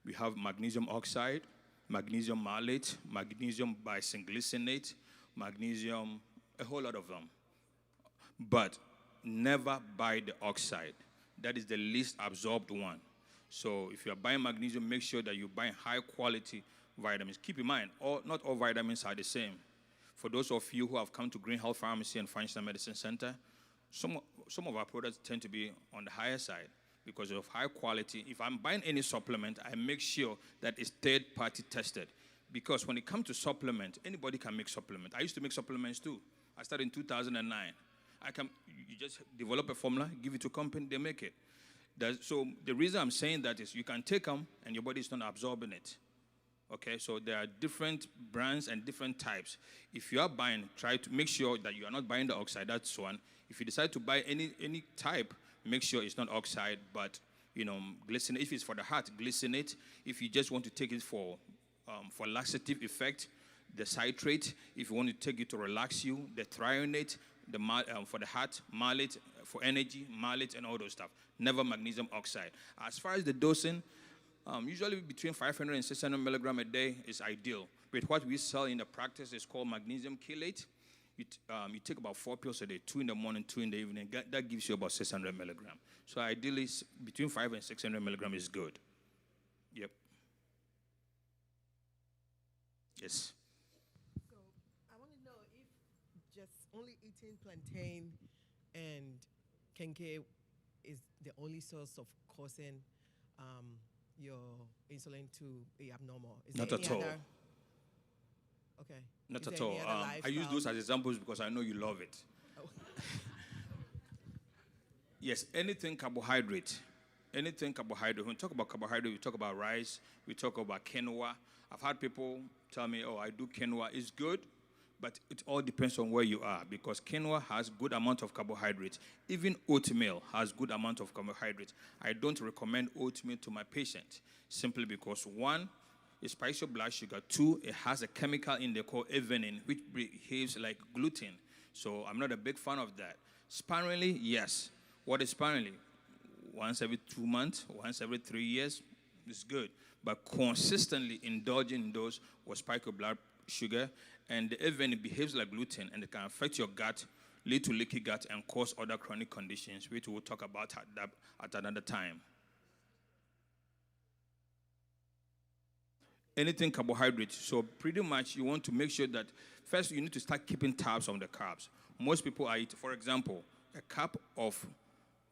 We have magnesium oxide, magnesium malate, magnesium bisglycinate, magnesium, a whole lot of them. But never buy the oxide. That is the least absorbed one. So if you are buying magnesium, make sure that you buy high quality vitamins. Keep in mind, not all vitamins are the same. For those of you who have come to Green Health Pharmacy and Functional Medicine Center, some of our products tend to be on the higher side because of high quality. If I'm buying any supplement, I make sure that it's third-party tested. Because when it comes to supplement, anybody can make supplement. I used to make supplements too. I started in 2009. You just develop a formula, give it to a company, they make it. So the reason I'm saying that is you can take them and your body is not absorbing it. Okay, so there are different brands and different types. If you are buying, try to make sure that you are not buying the oxide, that's one. If you decide to buy any type, make sure it's not oxide, but, glycinate. If it's for the heart, glycinate. If you just want to take it for laxative effect, the citrate. If you want to take it to relax you, the threonate, for the heart, malate, for energy, malate, and all those stuff. Never magnesium oxide. As far as the dosing, usually between 500 and 600 milligrams a day is ideal. But what we sell in the practice is called magnesium chelate. You take about 4 pills a day, 2 in the morning, 2 in the evening. That gives you about 600 milligrams. So ideally, between 500 and 600 milligrams is good. Yep. Yes. So I want to know if just only eating plantain and kenke is the only source of causing your insulin to be abnormal? Is Not there at any all. other- Okay. Not Is at there all. any other I use lifestyle- those as examples because I know you love it. Oh. Yes, anything carbohydrate. Anything carbohydrate. When we talk about carbohydrate, we talk about rice, we talk about quinoa. I've had people tell me, oh, I do quinoa. It's good, but it all depends on where you are because quinoa has good amount of carbohydrates. Even oatmeal has good amount of carbohydrates. I don't recommend oatmeal to my patient simply because, one, it spikes your blood sugar. Two, it has a chemical in there called avenin, which behaves like gluten. So I'm not a big fan of that. Sparingly, yes. What is sparingly? Once every 2 months, once every 3 years, is good. But consistently indulging in those will spike your blood sugar, and the avenin behaves like gluten, and it can affect your gut, lead to leaky gut, and cause other chronic conditions, which we'll talk about at another time. Anything carbohydrate. So pretty much you want to make sure that first you need to start keeping tabs on the carbs. Most people are eating, for example, a cup of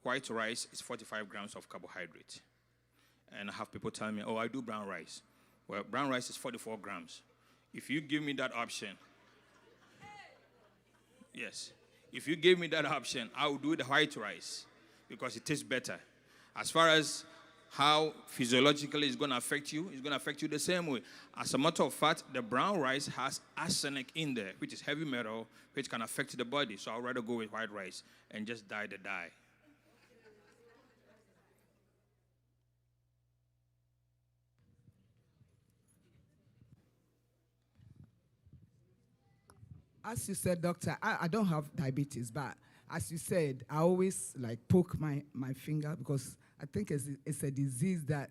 white rice is 45 grams of carbohydrate. And I have people telling me, oh, I do brown rice. Well, brown rice is 44 grams. If you give me that option, yes, if you give me that option, I will do the white rice because it tastes better. As far as how physiologically it's going to affect you the same way. As a matter of fact, the brown rice has arsenic in there, which is heavy metal, which can affect the body. So I'd rather go with white rice and just die the die. As you said, doctor, I don't have diabetes, but as you said, I always like poke my finger because I think it's a disease that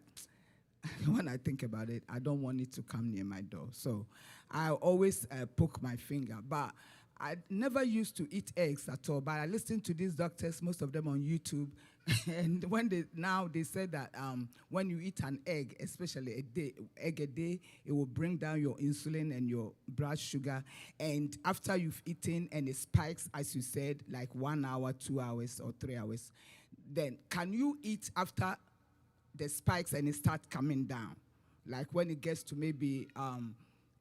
when I think about it, I don't want it to come near my door. So I always poke my finger. But I never used to eat eggs at all. But I listened to these doctors, most of them on YouTube, and when they said that when you eat an egg, especially a day, it will bring down your insulin and your blood sugar. And after you've eaten and it spikes, as you said, like 1 hour, 2 hours, or 3 hours, then can you eat after the spikes and it starts coming down? Like when it gets to maybe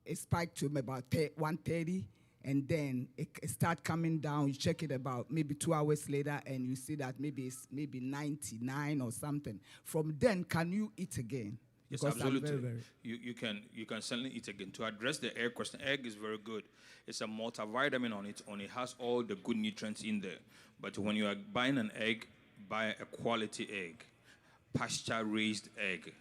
it spiked to about 1:30. And then it start coming down. You check it about maybe 2 hours later, and you see that maybe it's 99 or something. From then, can you eat again? Yes, Because I'm absolutely. You can certainly eat again. To address the egg question, egg is very good. It's a multivitamin on its own. It has all the good nutrients in there. But when you are buying an egg, buy a quality egg, pasture-raised egg.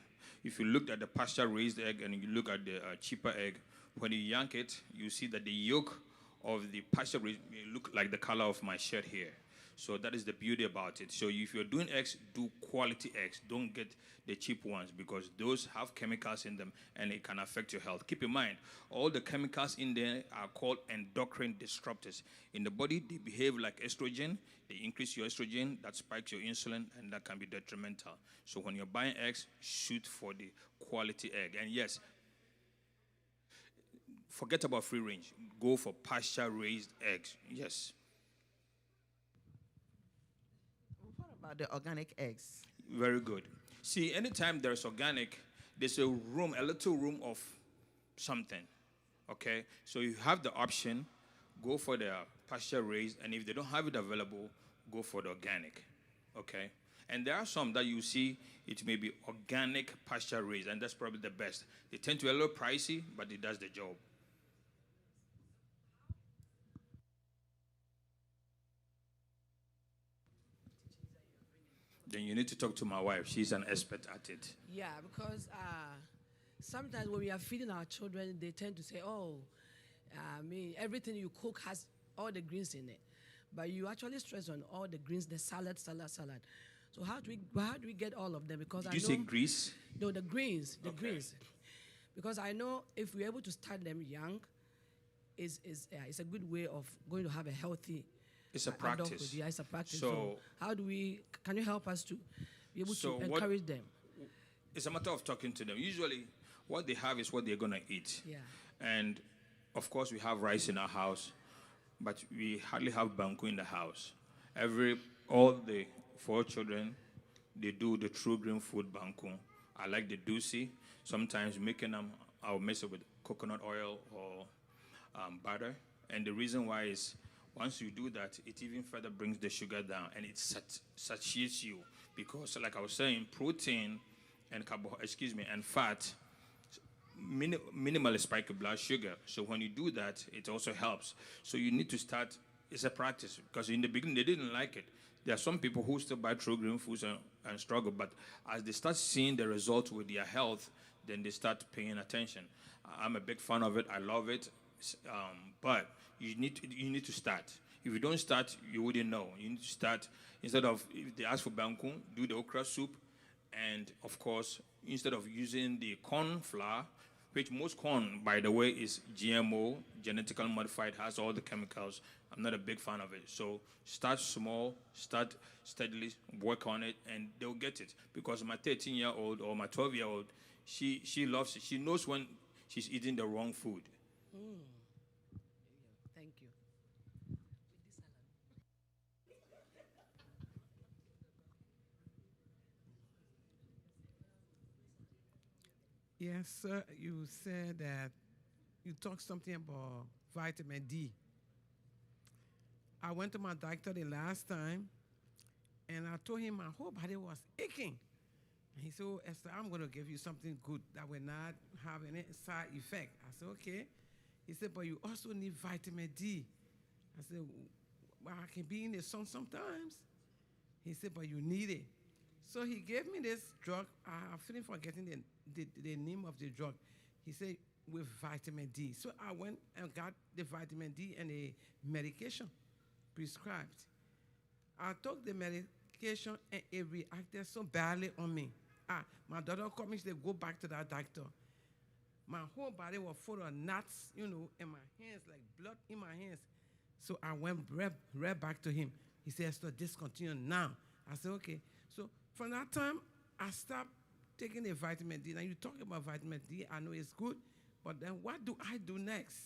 If you look at the pasture-raised egg and you look at the cheaper egg, when you yank it, you see that the yolk of the pasture-raised may look like the color of my shirt here. So that is the beauty about it. So if you're doing eggs, do quality eggs. Don't get the cheap ones because those have chemicals in them and it can affect your health. Keep in mind, all the chemicals in there are called endocrine disruptors. In the body, they behave like estrogen. They increase your estrogen, that spikes your insulin, and that can be detrimental. So when you're buying eggs, shoot for the quality egg. And yes, forget about free range. Go for pasture-raised eggs. Yes. What about the organic eggs? Very good. See, anytime there's organic, there's a little room of something. Okay? So you have the option, go for the pasture-raised, and if they don't have it available, go for the organic. Okay? And there are some that you see, it may be organic pasture-raised, and that's probably the best. They tend to be a little pricey, but it does the job. Then you need to talk to my wife. She's an expert at it. Yeah, because sometimes when we are feeding our children, they tend to say, oh, everything you cook has all the greens in it. But you actually stress on all the greens, the salad. So how do we get all of them? Because Did you say grease? No, the greens, Okay. greens. Because I know if we're able to start them young, it's a good way of going to have a healthy It's a adulthood. practice. Yeah, it's a practice. So how do can you help us to be able So to what- encourage them? it's a matter of talking to them. Usually, what they have is what they're going to eat. Yeah. And, of course, we have rice in our house, but we hardly have banku in the house. All the for children, they do the True Green Food Banku. I like the Dusi. Sometimes making them, I'll mix it with coconut oil or butter. And the reason why is once you do that, it even further brings the sugar down and it satiates you. Because like I was saying, protein and and fat minimally spike your blood sugar. So when you do that, it also helps. So you need to start, it's a practice. Because in the beginning, they didn't like it. There are some people who still buy True Green Foods and struggle, but as they start seeing the results with their health, then they start paying attention. I'm a big fan of it. I love it. But you need to start. If you don't start, you wouldn't know. You need to start. Instead of, if they ask for banku, do the okra soup. And, of course, instead of using the corn flour, which most corn, by the way, is GMO, genetically modified, has all the chemicals. I'm not a big fan of it. So start small, start steadily, work on it, and they'll get it. Because my 13-year-old or my 12-year-old, she loves it. She knows when she's eating the wrong food. Thank you. Yes, sir. You said that you talked something about vitamin D. I went to my doctor the last time, and I told him my whole body was aching. And he said, "Oh, Esther, I'm going to give you something good that will not have any side effect." I said, "Okay." He said, "But you also need vitamin D." I said, "Well, I can be in the sun sometimes." He said, "But you need it." So he gave me this drug. I'm feeling forgetting the name of the drug. He said, with vitamin D. So I went and got the vitamin D and the medication prescribed. I took the medication and it reacted so badly on me. My daughter called me, she said, "Go back to that doctor." My whole body was full of knots, and my hands, like blood in my hands. So I went right back to him. He said, "So discontinue now." I said, "Okay." So from that time, I stopped taking the vitamin D. Now you talk about vitamin D, I know it's good, but then what do I do next?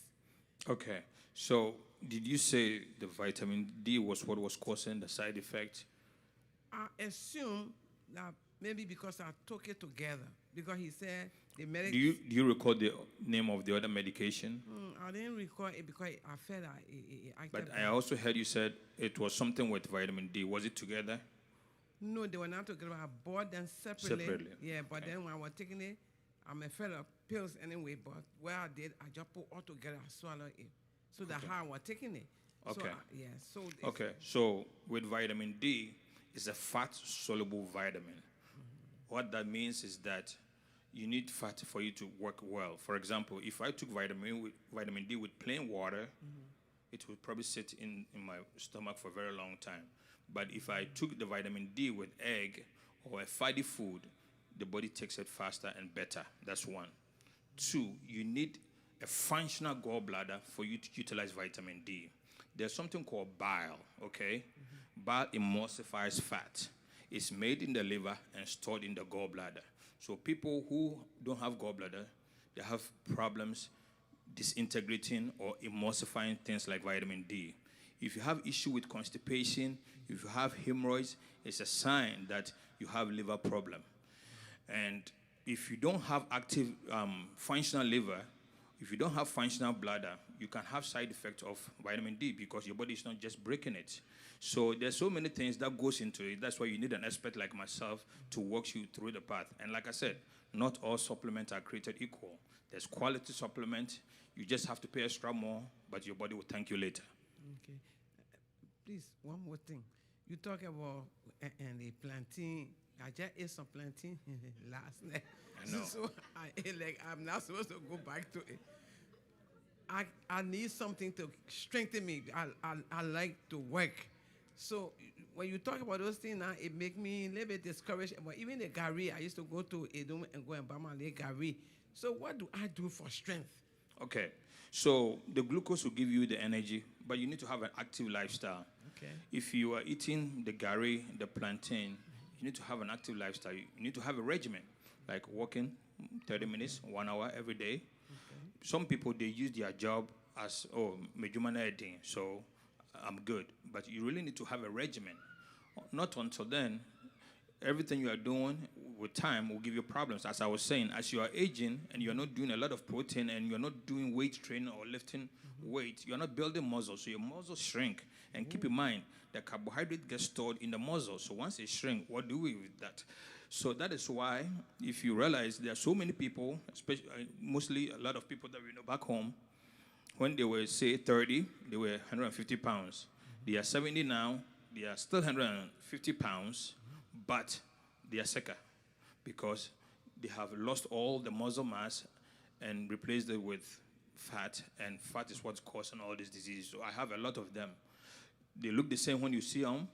Okay. So did you say the vitamin D was what was causing the side effect? I assume that maybe because I took it together, because he said the medication. Do you recall the name of the other medication? I didn't recall it because I felt like it But I also heard you said it was something with vitamin D. Was it together? No, they were not together. I bought them separately. Yeah, but okay. then when I was taking it, I'm a fed up pills anyway. But what I did, I just put all together, I swallowed it. So that's how I was taking it. Okay. So Okay. So with vitamin D, it's a fat-soluble vitamin. What that means is that you need fat for you to work well. For example, if I took vitamin D with plain water, it would probably sit in my stomach for a very long time. But if I took the vitamin D with egg or a fatty food, the body takes it faster and better. That's one. Two, you need a functional gallbladder for you to utilize vitamin D. There's something called bile, okay? Bile emulsifies fat. It's made in the liver and stored in the gallbladder. So people who don't have gallbladder, they have problems disintegrating or emulsifying things like vitamin D. If you have issue with constipation, if you have hemorrhoids, it's a sign that you have liver problem. And if you don't have active functional liver, if you don't have functional bladder, you can have side effects of vitamin D because your body is not just breaking it. So there's so many things that goes into it. That's why you need an expert like myself to walk you through the path. And like I said, not all supplements are created equal. There's quality supplement. You just have to pay extra more, but your body will thank you later. Okay. Please, one more thing. You talk about and the plantain. I just ate some plantain last night. I know. So I ate like I'm not supposed to go back to it. I need something to strengthen me. I like to work. So when you talk about those things now, it make me a little bit discouraged. But even the gari, I used to go to Edom and go and buy my gari. So what do I do for strength? Okay. So the glucose will give you the energy, but you need to have an active lifestyle. Okay. If you are eating the gari, the plantain, you need to have an active lifestyle. You need to have a regimen, like walking 30 minutes, 1 hour every day. Okay. Some people, they use their job as, so I'm good. But you really need to have a regimen Not until then, everything you are doing with time will give you problems. As I was saying, as you are aging and you are not doing a lot of protein and you are not doing weight training or lifting weight, you are not building muscle, so your muscles shrink. And keep in mind that carbohydrate gets stored in the muscle. So once it shrink, what do we with that? So that is why, if you realize there are so many people, especially mostly a lot of people that we know back home, when they were, say, 30, they were 150 pounds. They are 70 now, they are still 150 pounds, but they are sicker because they have lost all the muscle mass and replaced it with fat, and fat is what's causing all these diseases. So I have a lot of them. They look the same when you see them.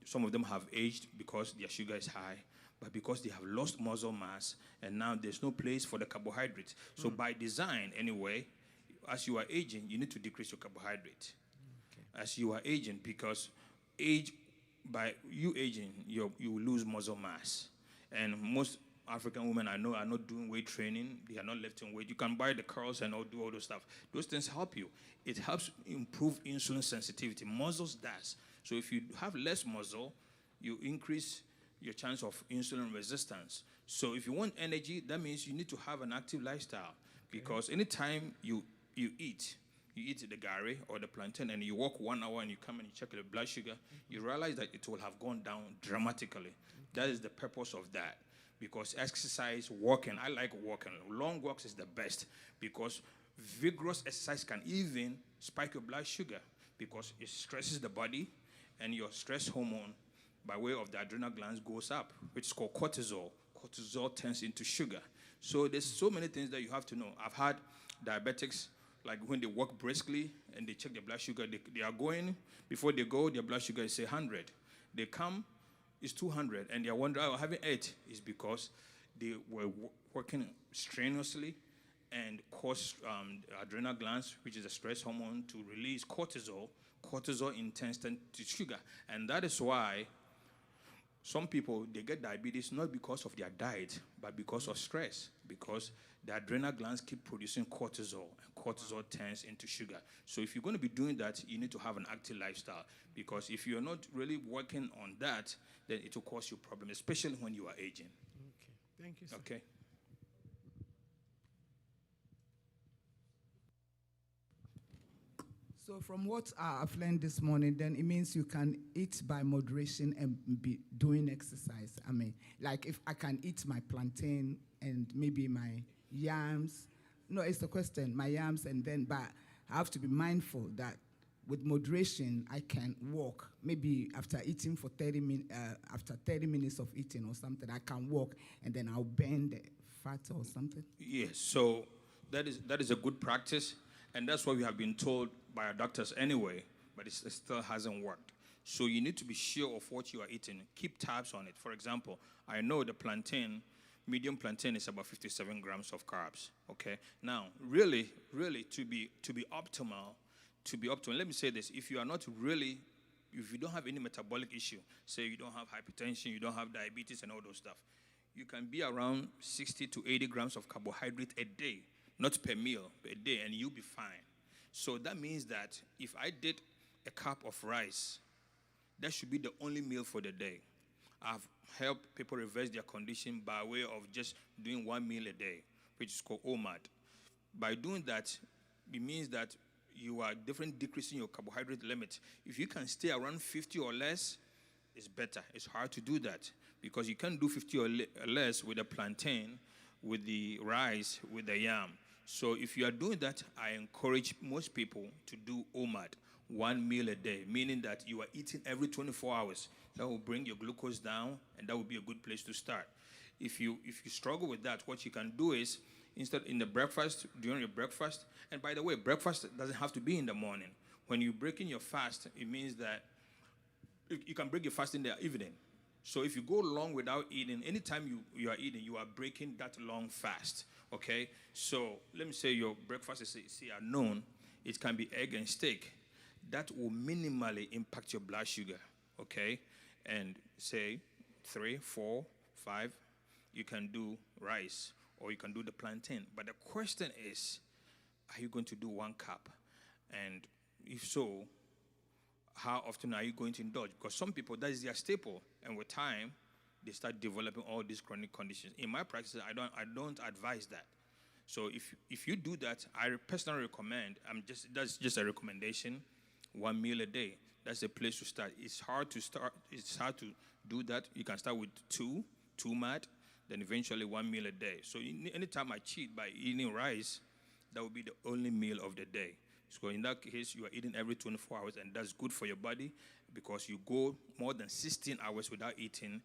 Some of them have aged because their sugar is high, but because they have lost muscle mass, and now there's no place for the carbohydrates. So by design, anyway, as you are aging, you need to decrease your carbohydrate. As you are aging, because by you aging, you will lose muscle mass. And most African women I know are not doing weight training. They are not lifting weight. You can buy the curls and do all those stuff. Those things help you. It helps improve insulin sensitivity. Muscles does. So if you have less muscle, you increase your chance of insulin resistance. So if you want energy, that means you need to have an active lifestyle. Because anytime you eat the gari or the plantain and you walk 1 hour and you come and you check the blood sugar, you realize that it will have gone down dramatically. That is the purpose of that. Because exercise, walking, I like walking. Long walks is the best because vigorous exercise can even spike your blood sugar because it stresses the body and your stress hormone by way of the adrenal glands goes up, which is called cortisol. Cortisol turns into sugar. So there's so many things that you have to know. I've had diabetics, like when they walk briskly and they check their blood sugar, they are going, before they go, their blood sugar is 100. They come, it's 200, and they're wondering, I haven't ate. It's because they were working strenuously and caused adrenal glands, which is a stress hormone, to release cortisol. Cortisol turns to sugar. And that is why some people, they get diabetes not because of their diet, but because of stress, because the adrenal glands keep producing cortisol, and cortisol turns into sugar. So if you're going to be doing that, you need to have an active lifestyle, because if you're not really working on that, then it will cause you problems, especially when you are aging. Okay, thank you, sir. Okay. So from what I've learned this morning, then it means you can eat by moderation and be doing exercise. I mean, like if I can eat my plantain and maybe my yams. No, it's the question, my yams, and then, but I have to be mindful that with moderation, I can walk. Maybe after eating for 30 minutes, after 30 minutes of eating or something, I can walk, and then I'll burn the fat or something. Yes, so that is a good practice, and that's what we have been told by our doctors anyway, but it still hasn't worked. So you need to be sure of what you are eating. Keep tabs on it. For example, I know the plantain, medium plantain is about 57 grams of carbs, okay? Now, really, to be optimal, let me say this, if you don't have any metabolic issue, say you don't have hypertension, you don't have diabetes and all those stuff, you can be around 60 to 80 grams of carbohydrate a day, not per meal, a day, and you'll be fine. So that means that if I did a cup of rice, that should be the only meal for the day. I've helped people reverse their condition by way of just doing one meal a day, which is called OMAD. By doing that, it means that you are decreasing your carbohydrate limit. If you can stay around 50 or less, it's better. It's hard to do that because you can't do 50 or less with the plantain, with the rice, with the yam. So if you are doing that, I encourage most people to do OMAD, one meal a day, meaning that you are eating every 24 hours. That will bring your glucose down, and that will be a good place to start. If you struggle with that, what you can do is, instead in the breakfast, during your breakfast, and by the way, breakfast doesn't have to be in the morning. When you break in your fast, it means that you can break your fast in the evening. So if you go long without eating, anytime you are eating, you are breaking that long fast, okay? So let me say your breakfast is, say, at noon, it can be egg and steak. That will minimally impact your blood sugar, okay? And say 3, 4, 5, you can do rice or you can do the plantain. But the question is, are you going to do 1 cup? And if so, how often are you going to indulge? Because some people, that is their staple. And with time, they start developing all these chronic conditions. In my practice, I don't advise that. So if you do that, I personally recommend, that's just a recommendation, 1 meal a day. That's a place to start. It's hard to do that. You can start with two mat, then eventually 1 meal a day. So anytime I cheat by eating rice, that will be the only meal of the day. So in that case, you are eating every 24 hours, and that's good for your body because you go more than 16 hours without eating,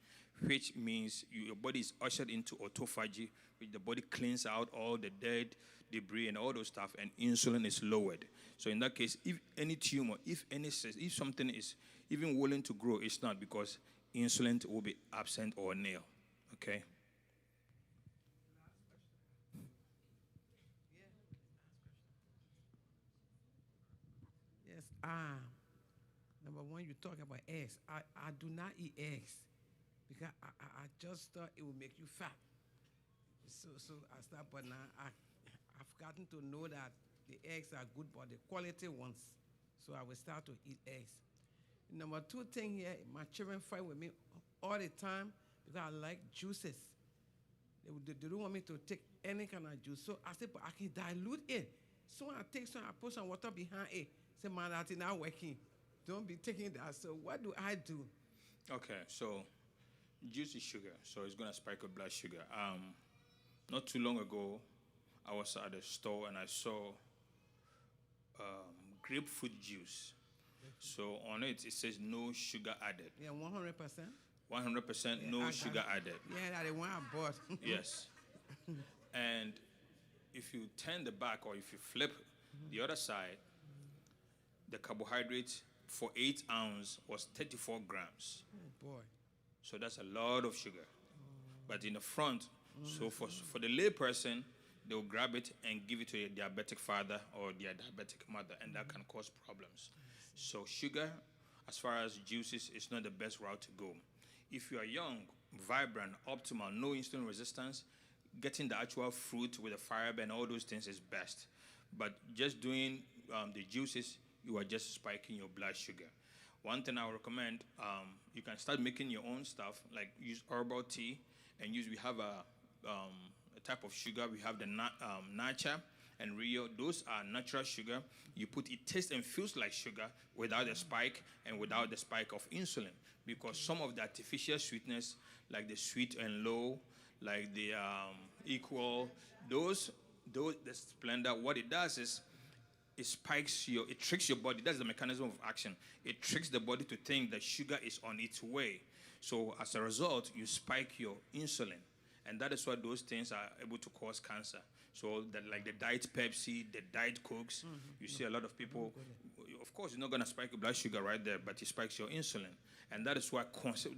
which means your body is ushered into autophagy, which the body cleans out all the dead debris and all those stuff, and insulin is lowered. So in that case, if any tumor, if something is even willing to grow, it's not, because insulin will be absent or nil. Okay? Yes. Number one, you talk about eggs. I do not eat eggs because I just thought it would make you fat. So I start, but now I've gotten to know that the eggs are good, but the quality ones. So I will start to eat eggs. Number two thing here, my children fight with me all the time because I like juices. They don't want me to take any kind of juice. So I said, but I can dilute it. So I take some, I put some water behind it. Say, man, that's not working. Don't be taking that. So what do I do? Okay, so juice is sugar, so it's going to spike your blood sugar. Not too long ago, I was at a store and I saw grapefruit juice. So on it, it says no sugar added. Yeah, 100%. 100% no sugar added. Yeah, that's the one I bought. Yes. And if you turn the back or if you flip the other side, the carbohydrate for 8 ounces was 34 grams. Oh, boy. So that's a lot of sugar. But in the front, so for the lay person, they'll grab it and give it to a diabetic father or their diabetic mother, and that can cause problems. So sugar, as far as juices, is not the best route to go. If you are young, vibrant, optimal, no insulin resistance, getting the actual fruit with the fiber and all those things is best. But just doing the juices, you are just spiking your blood sugar. One thing I would recommend, you can start making your own stuff, like use herbal tea, and we have a type of sugar. We have the Nacha and Rio. Those are natural sugar. You put it tastes and feels like sugar without the spike and without the spike of insulin, because some of the artificial sweetness, like the sweet and low, like the equal, the Splenda, what it does is it tricks your body. That's the mechanism of action. It tricks the body to think that sugar is on its way. So as a result, you spike your insulin. And that is why those things are able to cause cancer. So like the Diet Pepsi, the Diet Cokes, you see a lot of people, of course, you're not going to spike your blood sugar right there, but it spikes your insulin. And that is why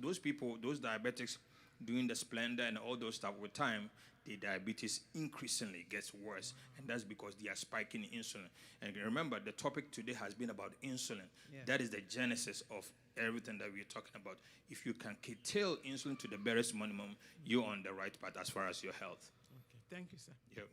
those people, those diabetics doing the Splenda and all those stuff, with time, the diabetes increasingly gets worse. And that's because they are spiking insulin. And remember, the topic today has been about insulin. Yeah. That is the genesis of everything that we're talking about. If you can curtail insulin to the barest minimum, you're on the right path as far as your health. Okay, thank you, sir. Yep.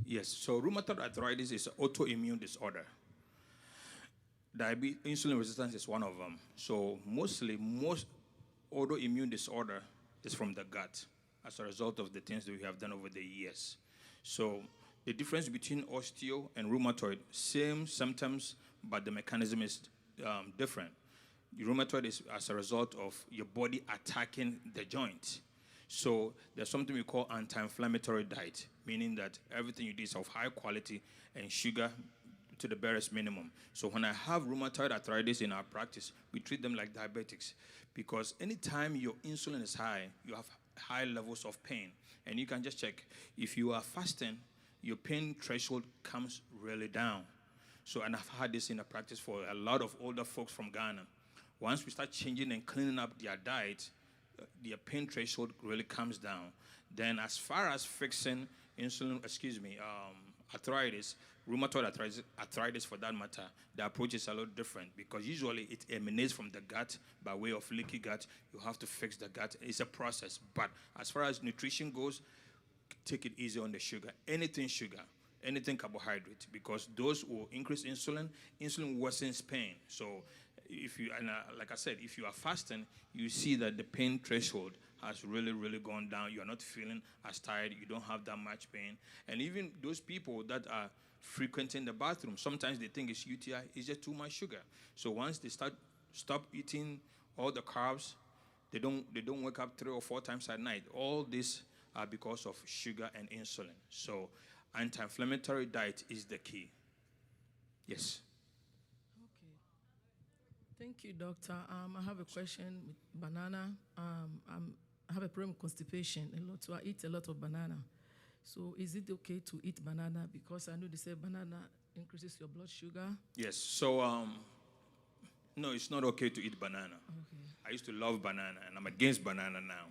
Yes, so rheumatoid arthritis is an autoimmune disorder. Insulin resistance is one of them. So most autoimmune disorder is from the gut as a result of the things that we have done over the years. So the difference between osteo and rheumatoid, same symptoms, but the mechanism is different. Rheumatoid is as a result of your body attacking the joint. So there's something we call anti-inflammatory diet, meaning that everything you do is of high quality and sugar to the barest minimum. So when I have rheumatoid arthritis in our practice, we treat them like diabetics, because anytime your insulin is high, you have high levels of pain. And you can just check. If you are fasting, your pain threshold comes really down. So, and I've had this in a practice for a lot of older folks from Ghana. Once we start changing and cleaning up their diet, their pain threshold really comes down. Then as far as fixing arthritis, rheumatoid arthritis for that matter, the approach is a lot different because usually it emanates from the gut by way of leaky gut. You have to fix the gut. It's a process. But as far as nutrition goes, take it easy on the sugar. Anything sugar, anything carbohydrate, because those will increase insulin. Insulin worsens pain. So if you, and like I said, if you are fasting, you see that the pain threshold has really, really gone down. You are not feeling as tired. You don't have that much pain. And even those people that are frequenting the bathroom, sometimes they think it's UTI. It's just too much sugar. So once they stop eating all the carbs, they don't wake up 3 or 4 times at night. All this are because of sugar and insulin. So anti-inflammatory diet is the key. Yes. Okay. Thank you, doctor. I have a question with banana. I have a problem with constipation so I eat a lot of banana. So is it okay to eat banana? Because I know they say banana increases your blood sugar. Yes. So no, it's not okay to eat banana. Okay. I used to love banana, and I'm against banana now,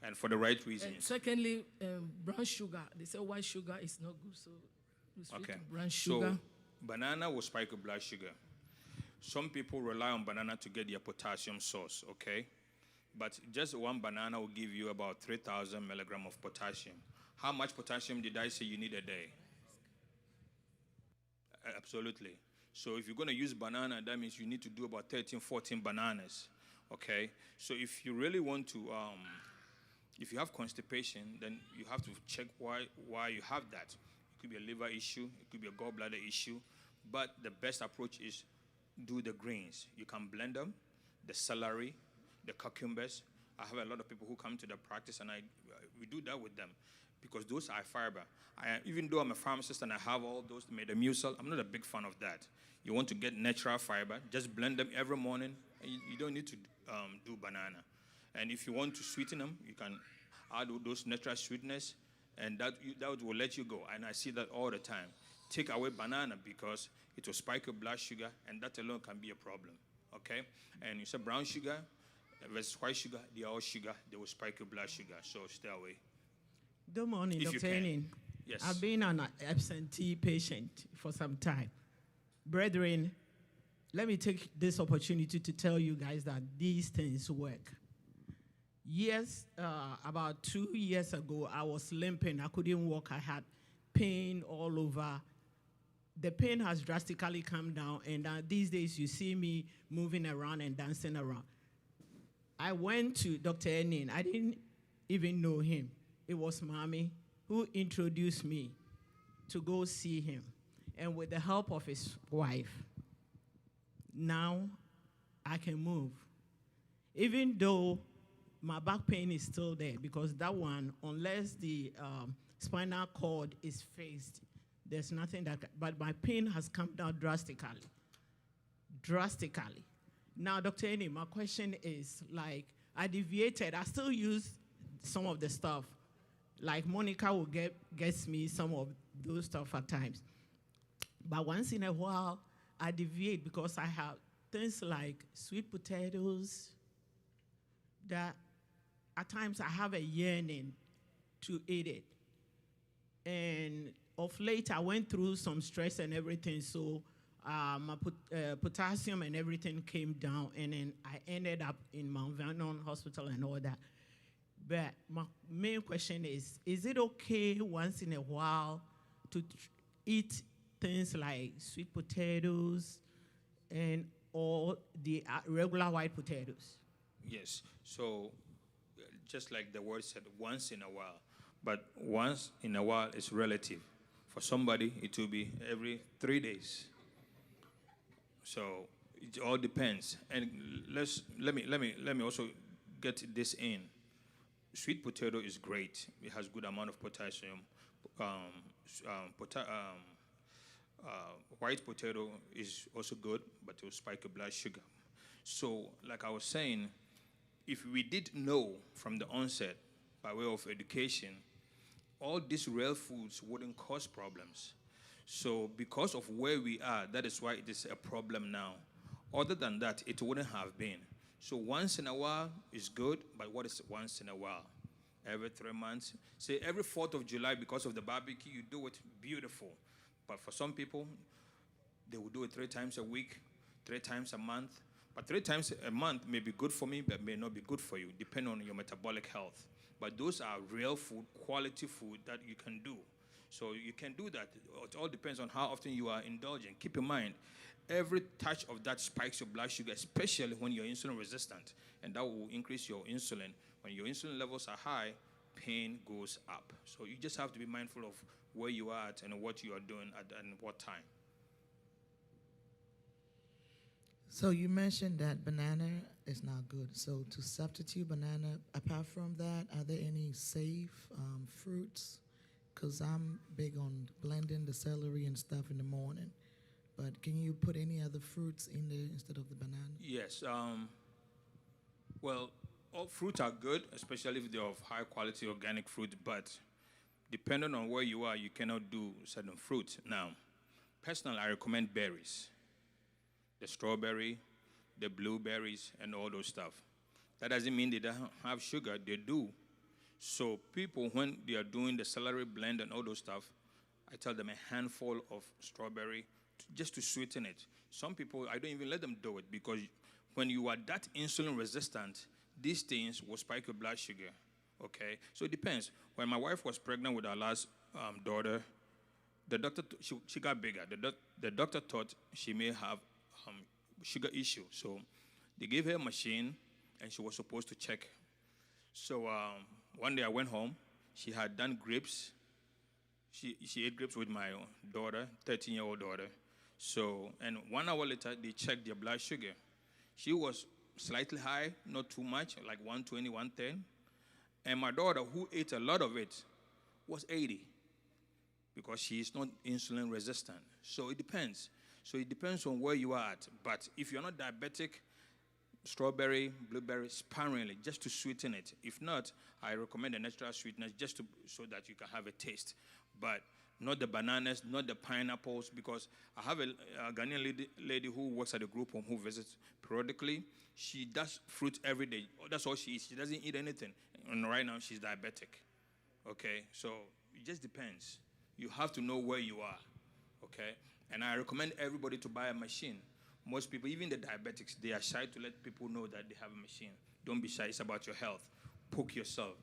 and for the right reasons. And secondly, brown sugar. They say white sugar is not good, so we switch to brown sugar. So banana will spike your blood sugar. Some people rely on banana to get their potassium source, okay? But just one banana will give you about 3,000 milligrams of potassium. How much potassium did I say you need a day? Absolutely. So if you're going to use banana, that means you need to do about 13, 14 bananas, okay? So if you really want to, if you have constipation, then you have to check why you have that. It could be a liver issue. It could be a gallbladder issue. But the best approach is do the greens. You can blend them, the celery, the cucumbers. I have a lot of people who come to the practice, and we do that with them because those are fiber. Even though I'm a pharmacist and I have all those Metamucil, I'm not a big fan of that. You want to get natural fiber, just blend them every morning, and you don't need to do banana. And if you want to sweeten them, you can add those natural sweetness, and that will let you go. And I see that all the time. Take away banana because it will spike your blood sugar, and that alone can be a problem, okay? And you say brown sugar versus white sugar, they are all sugar. They will spike your blood sugar, so stay away. Good morning, If you Dr. can. Enin. Yes. I've been an absentee patient for some time. Brethren, let me take this opportunity to tell you guys that these things work. Yes, about 2 years ago, I was limping. I couldn't walk. I had pain all over. The pain has drastically come down, and these days you see me moving around and dancing around. I went to Dr. Enin. I didn't even know him. It was Mommy who introduced me to go see him. And with the help of his wife, now I can move. Even though my back pain is still there, because that one, unless the spinal cord is fixed, there's nothing that, but my pain has come down drastically. Drastically. Now, Dr. Enin, my question is, like, I deviated. I still use some of the stuff. Like Monica will gets me some of those stuff at times. But once in a while, I deviate because I have things like sweet potatoes that at times I have a yearning to eat it. And of late, I went through some stress and everything, so my potassium and everything came down, and then I ended up in Mount Vernon Hospital and all that. But my main question is it okay once in a while to eat things like sweet potatoes and or the regular white potatoes? Yes. So just like the word said, once in a while. But once in a while is relative. For somebody, it will be every 3 days. So it all depends. And let me also get this in. Sweet potato is great. It has good amount of potassium. White potato is also good, but it will spike your blood sugar. So, like I was saying, if we did know from the onset, by way of education, all these real foods wouldn't cause problems. So, because of where we are, that is why it is a problem now. Other than that, it wouldn't have been. So once in a while is good, but what is once in a while? Every 3 months? Say every 4th of July, because of the barbecue, you do it beautiful. But for some people, they will do it 3 times a week, 3 times a month. But 3 times a month may be good for me, but may not be good for you, depending on your metabolic health. But those are real food, quality food that you can do. So you can do that. It all depends on how often you are indulging. Keep in mind, every touch of that spikes your blood sugar, especially when you're insulin resistant. And that will increase your insulin. When your insulin levels are high, pain goes up. So you just have to be mindful of where you are at and what you are doing at and what time. So you mentioned that banana is not good. So to substitute banana, apart from that, are there any safe fruits? Because I'm big on blending the celery and stuff in the morning. But can you put any other fruits in there instead of the banana? Yes. Well, all fruits are good, especially if they're of high quality organic fruit. But depending on where you are, you cannot do certain fruits. Now, personally, I recommend berries. The strawberry, the blueberries, and all those stuff. That doesn't mean they don't have sugar. They do. So people, when they are doing the celery blend and all those stuff, I tell them a handful of strawberry just to sweeten it. Some people, I don't even let them do it because when you are that insulin resistant, these things will spike your blood sugar. Okay? So it depends. When my wife was pregnant with our last daughter, the doctor, she got bigger. The doctor thought she may have sugar issue. So they gave her a machine, and she was supposed to check. So one day I went home. She had done grapes. She ate grapes with my daughter, 13-year-old daughter. So, and 1 hour later, they checked their blood sugar. She was slightly high, not too much, like 120, 110. And my daughter, who ate a lot of it, was 80 because she is not insulin resistant. So it depends. So it depends on where you are at. But if you're not diabetic, strawberry, blueberry, sparingly, just to sweeten it. If not, I recommend an extra sweetness just so that you can have a taste. But not the bananas, not the pineapples, because I have a Ghanaian lady who works at a group home who visits periodically. She does fruit every day. That's all she eats. She doesn't eat anything. And right now, she's diabetic. Okay? So it just depends. You have to know where you are. Okay? And I recommend everybody to buy a machine. Most people, even the diabetics, they are shy to let people know that they have a machine. Don't be shy. It's about your health. Poke yourself,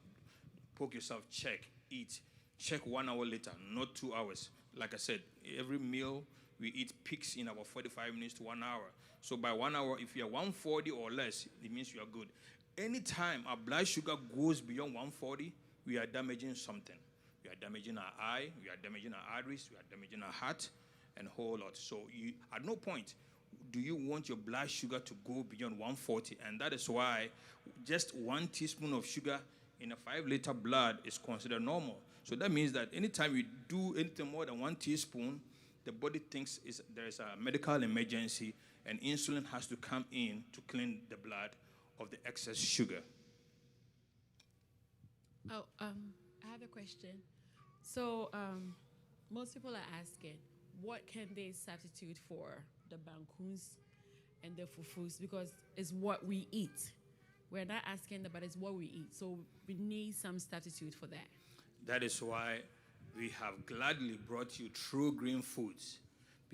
check, eat. Check 1 hour later, not 2 hours. Like I said, every meal we eat peaks in about 45 minutes to 1 hour. So by 1 hour, if you're 140 or less, it means you are good. Anytime our blood sugar goes beyond 140, we are damaging something. We are damaging our eye, we are damaging our arteries, we are damaging our heart, and a whole lot. So at no point do you want your blood sugar to go beyond 140. And that is why just 1 teaspoon of sugar in a 5-liter blood is considered normal. So that means that anytime you do anything more than 1 teaspoon, the body thinks there is a medical emergency and insulin has to come in to clean the blood of the excess sugar. Oh, I have a question. So most people are asking, what can they substitute for the bankuns and the fufus? Because it's what we eat. We're not asking about it's what we eat. So we need some substitute for that. That is why we have gladly brought you True Green Foods,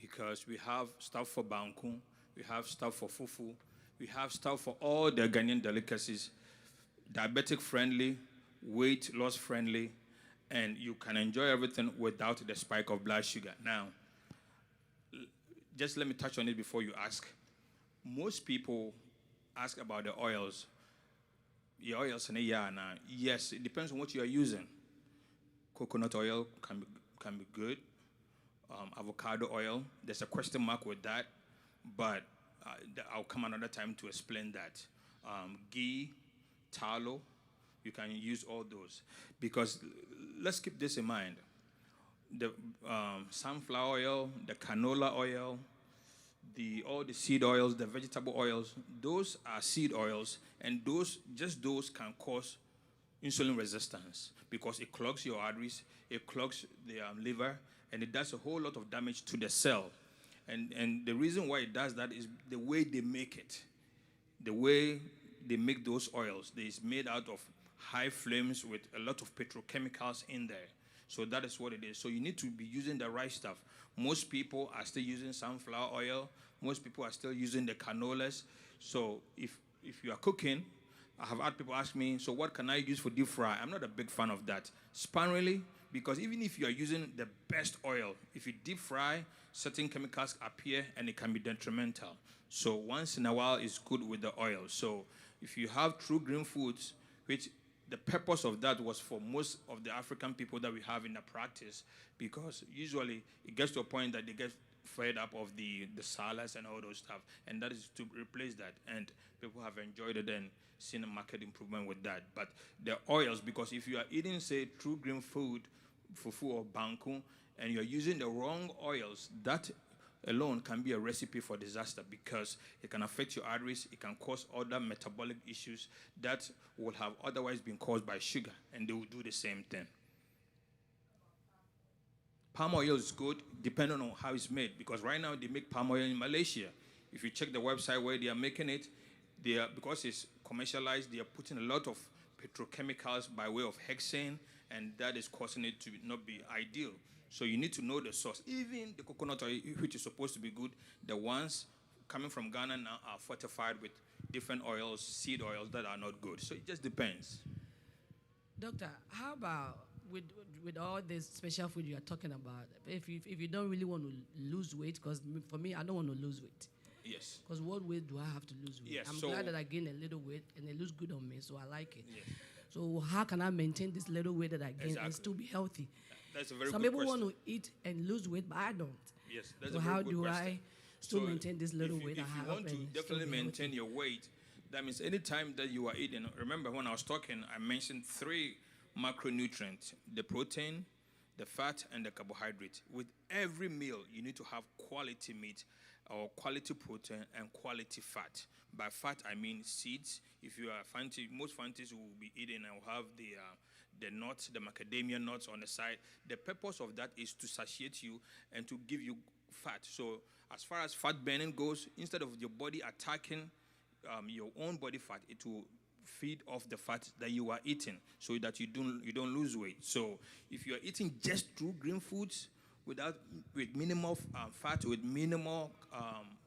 because we have stuff for bankun, we have stuff for fufu, we have stuff for all the Ghanaian delicacies, diabetic friendly, weight loss friendly, and you can enjoy everything without the spike of blood sugar. Now, just let me touch on it before you ask. Most people ask about the oils. The oils, yes, it depends on what you are using. Coconut oil can be good. Avocado oil, there's a question mark with that, but I'll come another time to explain that. Ghee, tallow, you can use all those. Because let's keep this in mind. The sunflower oil, the canola oil, all the seed oils, the vegetable oils, those are seed oils, and those can cause insulin resistance because it clogs your arteries, it clogs the liver, and it does a whole lot of damage to the cell. And the reason why it does that is the way they make it. The way they make those oils, it's made out of high flames with a lot of petrochemicals in there. So that is what it is. So you need to be using the right stuff. Most people are still using sunflower oil. Most people are still using the canolas. So if you are cooking, I have had people ask me, so what can I use for deep fry? I'm not a big fan of that. Sparingly, because even if you are using the best oil, if you deep fry, certain chemicals appear and it can be detrimental. So once in a while, it's good with the oil. So if you have true green foods, which the purpose of that was for most of the African people that we have in the practice, because usually it gets to a point that they get fed up of the salads and all those stuff, and that is to replace that. And people have enjoyed it and seen a market improvement with that. But the oils, because if you are eating, say, true green food, fufu or banku, and you're using the wrong oils, that alone can be a recipe for disaster, because it can affect your arteries, it can cause other metabolic issues that would have otherwise been caused by sugar, and they will do the same thing. Palm oil is good depending on how it's made, because right now they make palm oil in Malaysia. If you check the website where they are making it, because it's commercialized, they are putting a lot of petrochemicals by way of hexane, and that is causing it to not be ideal. So you need to know the source. Even the coconut oil, which is supposed to be good, the ones coming from Ghana now are fortified with different oils, seed oils that are not good. So it just depends. Doctor, how about with all this special food you are talking about, if you don't really want to lose weight, because for me, I don't want to lose weight. Yes. Because what weight do I have to lose weight? Yes, I'm so glad that I gained a little weight and it looks good on me, so I like it. Yes. So how can I maintain this little weight that I gain and still be healthy? That's a very Some good people question. want to eat and lose weight, but I don't. Yes, that's So a very how good do question. I still So maintain this little weight I If have? you want to and still definitely be maintain healthy? your weight, that means anytime that you are eating, remember when I was talking, I mentioned 3 macronutrients: the protein, the fat, and the carbohydrate. With every meal, you need to have quality meat or quality protein and quality fat. By fat, I mean seeds. If you are fancy, most fancies will be eating and will have the nuts, the macadamia nuts on the side. The purpose of that is to satiate you and to give you fat. So as far as fat burning goes, instead of your body attacking your own body fat, it will feed off the fat that you are eating, so that you don't lose weight. So if you are eating just true green foods with minimal fat, with minimal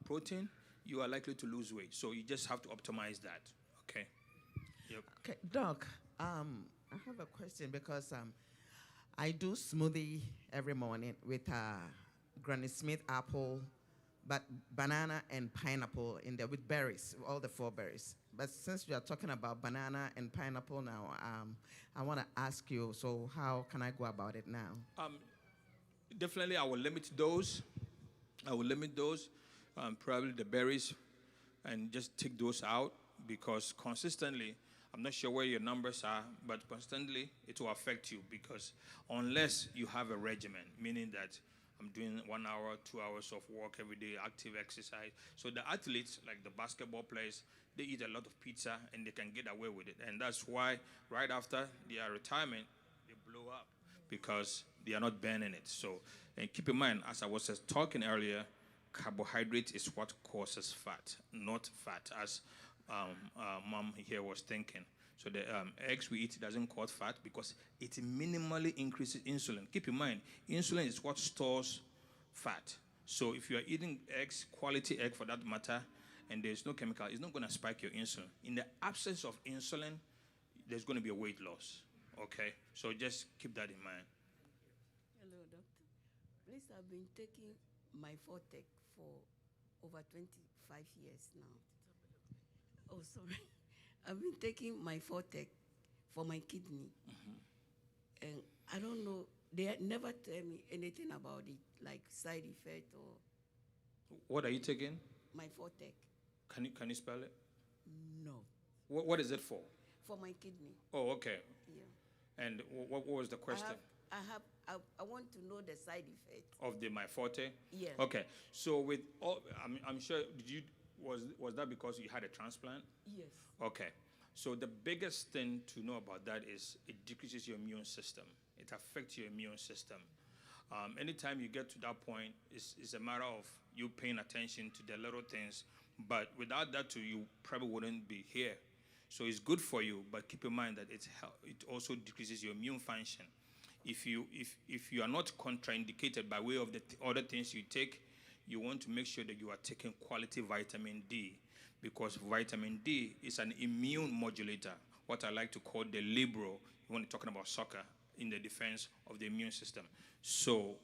protein, you are likely to lose weight. So you just have to optimize that. Okay. Yep. Okay, Doc. I have a question, because I do smoothie every morning with Granny Smith apple, but banana and pineapple in there with berries, all the 4 berries. But since we are talking about banana and pineapple now, I want to ask you, so how can I go about it now? Definitely, I will limit those. Probably the berries, and just take those out, because consistently, I'm not sure where your numbers are, but constantly it will affect you, because unless you have a regimen, meaning that I'm doing 1 hour, 2 hours of work every day, active exercise. So the athletes, like the basketball players, they eat a lot of pizza and they can get away with it. And that's why right after their retirement, they blow up, because they are not burning it. So, and keep in mind, as I was talking earlier, carbohydrate is what causes fat, not fat, as Mom here was thinking. So the eggs we eat doesn't cause fat, because it minimally increases insulin. Keep in mind, insulin is what stores fat. So if you are eating eggs, quality egg for that matter, and there's no chemical, it's not going to spike your insulin. In the absence of insulin, there's going to be a weight loss. Okay? So just keep that in mind. Hello, doctor. Please, I've been taking my Fortec for over 25 years now. Oh, sorry. I've been taking my Fortec for my kidney. Mm-hmm. And I don't know, they never tell me anything about it, like side effect or... What are you taking? My Fortec. Can you spell it? No. What is it for? For my kidney. Oh, okay. Yeah. And what was the question? I want to know the side effect. Of the MyForte? Yes. Okay. So with all, I'm sure, was that because you had a transplant? Yes. Okay. So the biggest thing to know about that is it decreases your immune system. It affects your immune system. Anytime you get to that point, it's a matter of you paying attention to the little things. But without that too, you probably wouldn't be here. So it's good for you, but keep in mind that it also decreases your immune function. If you are not contraindicated by way of the other things you take, you want to make sure that you are taking quality vitamin D, because vitamin D is an immune modulator, what I like to call the libero when you're talking about soccer, in the defense of the immune system. So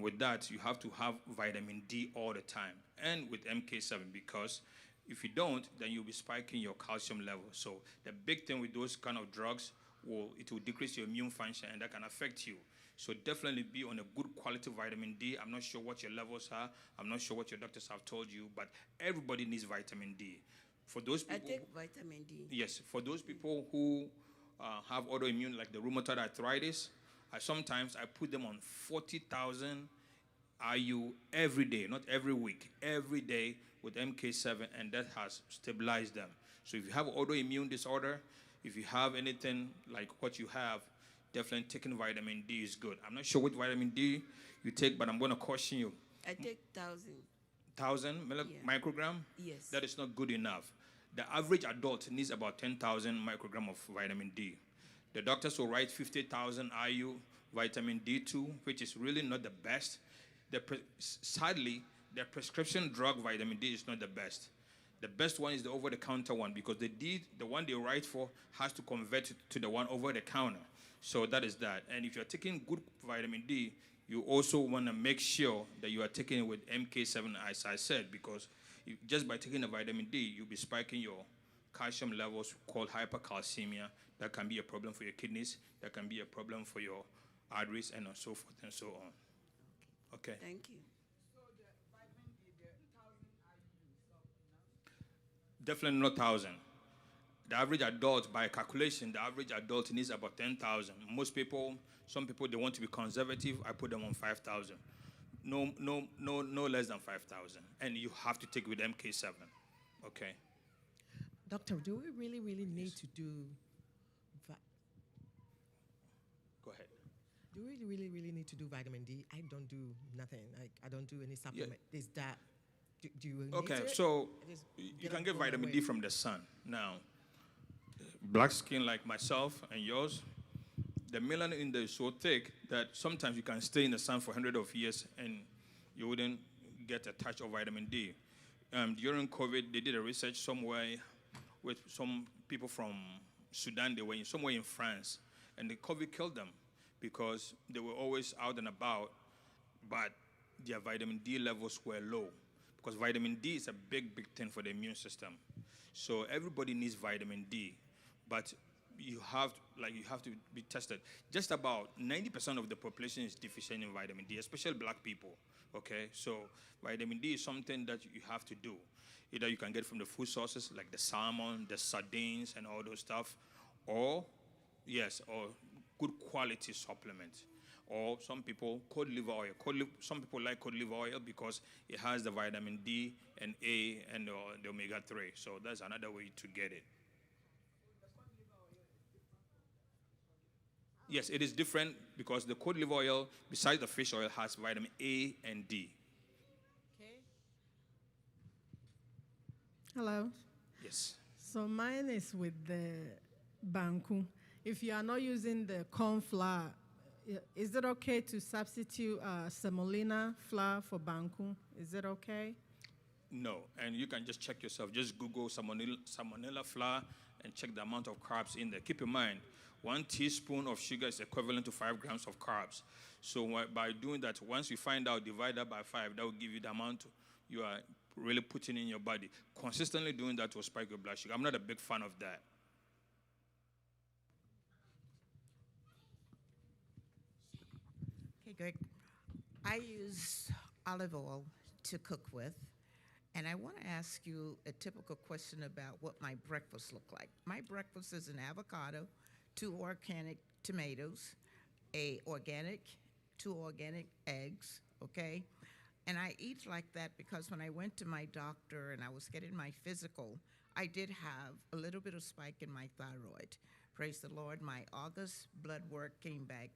with that, you have to have vitamin D all the time, and with MK7, because if you don't, then you'll be spiking your calcium level. So the big thing with those kind of drugs, it will decrease your immune function, and that can affect you. So definitely be on a good quality vitamin D. I'm not sure what your levels are. I'm not sure what your doctors have told you, but everybody needs vitamin D. For those people, I take vitamin D. Yes, for those people who have autoimmune, like the rheumatoid arthritis, sometimes I put them on 40,000 IU every day, not every week, every day with MK7, and that has stabilized them. So if you have autoimmune disorder, if you have anything like what you have, definitely taking vitamin D is good. I'm not sure what vitamin D you take, but I'm going to caution you. I take 1,000. 1,000 microgram? Yes. That is not good enough. The average adult needs about 10,000 microgram of vitamin D. The doctors will write 50,000 IU vitamin D2, which is really not the best. Sadly, the prescription drug vitamin D is not the best. The best one is the over-the-counter one, because the one they write for has to convert to the one over-the-counter. So that is that. And if you're taking good vitamin D, you also want to make sure that you are taking it with MK7, as I said, because just by taking the vitamin D, you'll be spiking your calcium levels, called hypercalcemia. That can be a problem for your kidneys. That can be a problem for your arteries, and so forth and so on. Okay. Thank you. Definitely not 1,000. The average adult, by calculation, the average adult needs about 10,000. Some people, they want to be conservative. I put them on 5,000. No less than 5,000. And you have to take with MK7. Okay. Doctor, do we really need to do? Go ahead. Do we really need to do vitamin D? I don't do nothing. Like I don't do any supplement. Yeah. Is that? Do you need okay, it? so you can get vitamin D from the sun. Now, black skin like myself and yours, the melanin in there is so thick that sometimes you can stay in the sun for hundreds of years and you wouldn't get a touch of vitamin D. During COVID, they did a research somewhere with some people from Sudan. They were somewhere in France, and the COVID killed them because they were always out and about, but their vitamin D levels were low. Because vitamin D is a big thing for the immune system. So everybody needs vitamin D, but you have to be tested. Just about 90% of the population is deficient in vitamin D, especially black people. Okay, so vitamin D is something that you have to do. Either you can get from the food sources like the salmon, the sardines, and all those stuff, or good quality supplements. Or some people, cod liver oil. Some people like cod liver oil because it has the vitamin D and A and the omega-3. So that's another way to get it. Yes, it is different because the cod liver oil, besides the fish oil, has vitamin A and D. Okay. Hello. Yes. So mine is with the banku. If you are not using the corn flour, is it okay to substitute semolina flour for banku? Is it okay? No, and you can just check yourself. Just Google salmonella flour and check the amount of carbs in there. Keep in mind, 1 teaspoon of sugar is equivalent to 5 grams of carbs. So by doing that, once you find out, divide that by 5, that will give you the amount you are really putting in your body. Consistently doing that will spike your blood sugar. I'm not a big fan of that. Okay, Greg. I use olive oil to cook with, and I want to ask you a typical question about what my breakfast look like. My breakfast is an avocado, 2 organic tomatoes, 2 organic eggs, okay? And I eat like that because when I went to my doctor and I was getting my physical, I did have a little bit of spike in my thyroid. Praise the Lord, my August blood work came back.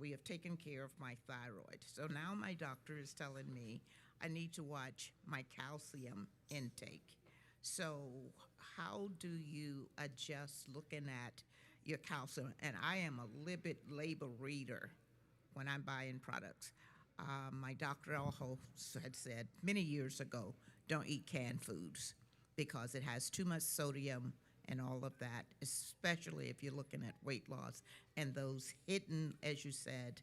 We have taken care of my thyroid. So now my doctor is telling me I need to watch my calcium intake. So how do you adjust looking at your calcium. And I am a Libet label reader when I'm buying products. My doctor also had said many years ago, don't eat canned foods because it has too much sodium and all of that, especially if you're looking at weight loss. And those hidden, as you said,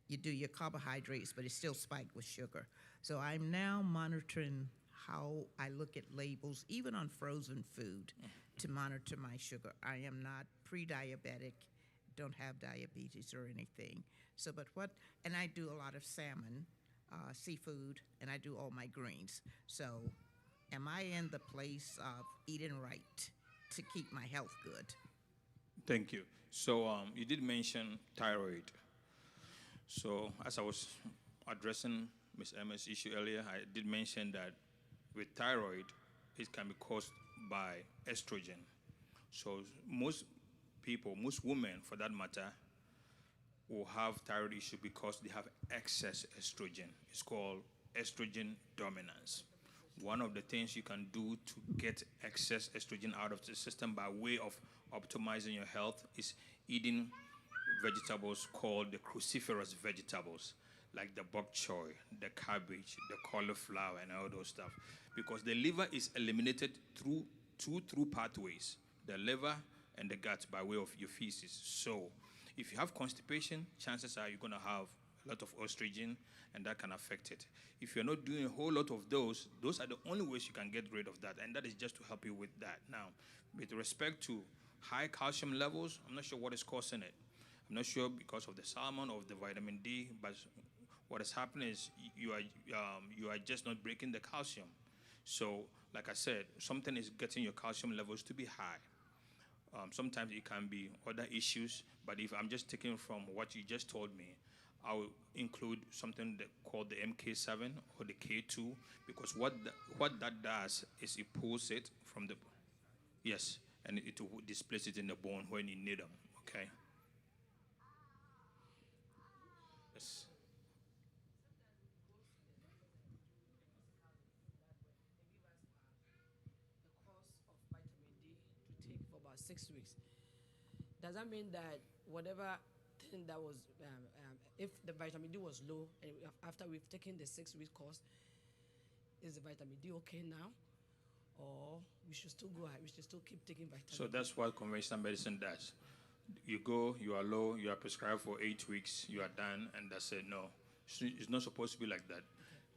you do your carbohydrates, but it's still spiked with sugar. So I'm now monitoring how I look at labels, even on frozen food, to monitor my sugar. I am not pre-diabetic, don't have diabetes or anything. So, and I do a lot of salmon, seafood, and I do all my greens. So, am I in the place of eating right to keep my health good? Thank you. So, you did mention thyroid. So, as I was addressing Ms. Emma's issue earlier, I did mention that with thyroid, it can be caused by estrogen. So, most people, most women for that matter, will have thyroid issue because they have excess estrogen. It's called estrogen dominance. One of the things you can do to get excess estrogen out of the system by way of optimizing your health is eating vegetables called the cruciferous vegetables, like the bok choy, the cabbage, the cauliflower, and all those stuff. Because the liver is eliminated through two pathways, the liver and the gut by way of your feces. So if you have constipation, chances are you're going to have a lot of estrogen, and that can affect it. If you're not doing a whole lot of those are the only ways you can get rid of that, and that is just to help you with that. Now, with respect to high calcium levels, I'm not sure what is causing it. I'm not sure because of the salmon or the vitamin D, but what is happening is you are just not breaking the calcium. So, like I said, something is getting your calcium levels to be high. Sometimes it can be other issues, but if I'm just taking from what you just told me, I will include something called the MK7 or the K2, because what that does is it pulls it from the, yes, and it will displace it in the bone when you need them, okay? Yes. Take for about 6 weeks. Does that mean that whatever thing that was, if the vitamin D was low, and after we've taken the 6 week course, is the vitamin D okay now? Or we should still go ahead, we should still keep taking vitamin D? So that's what conventional medicine does. You go, you are low, you are prescribed for 8 weeks, you are done, and that's it. No, it's not supposed to be like that.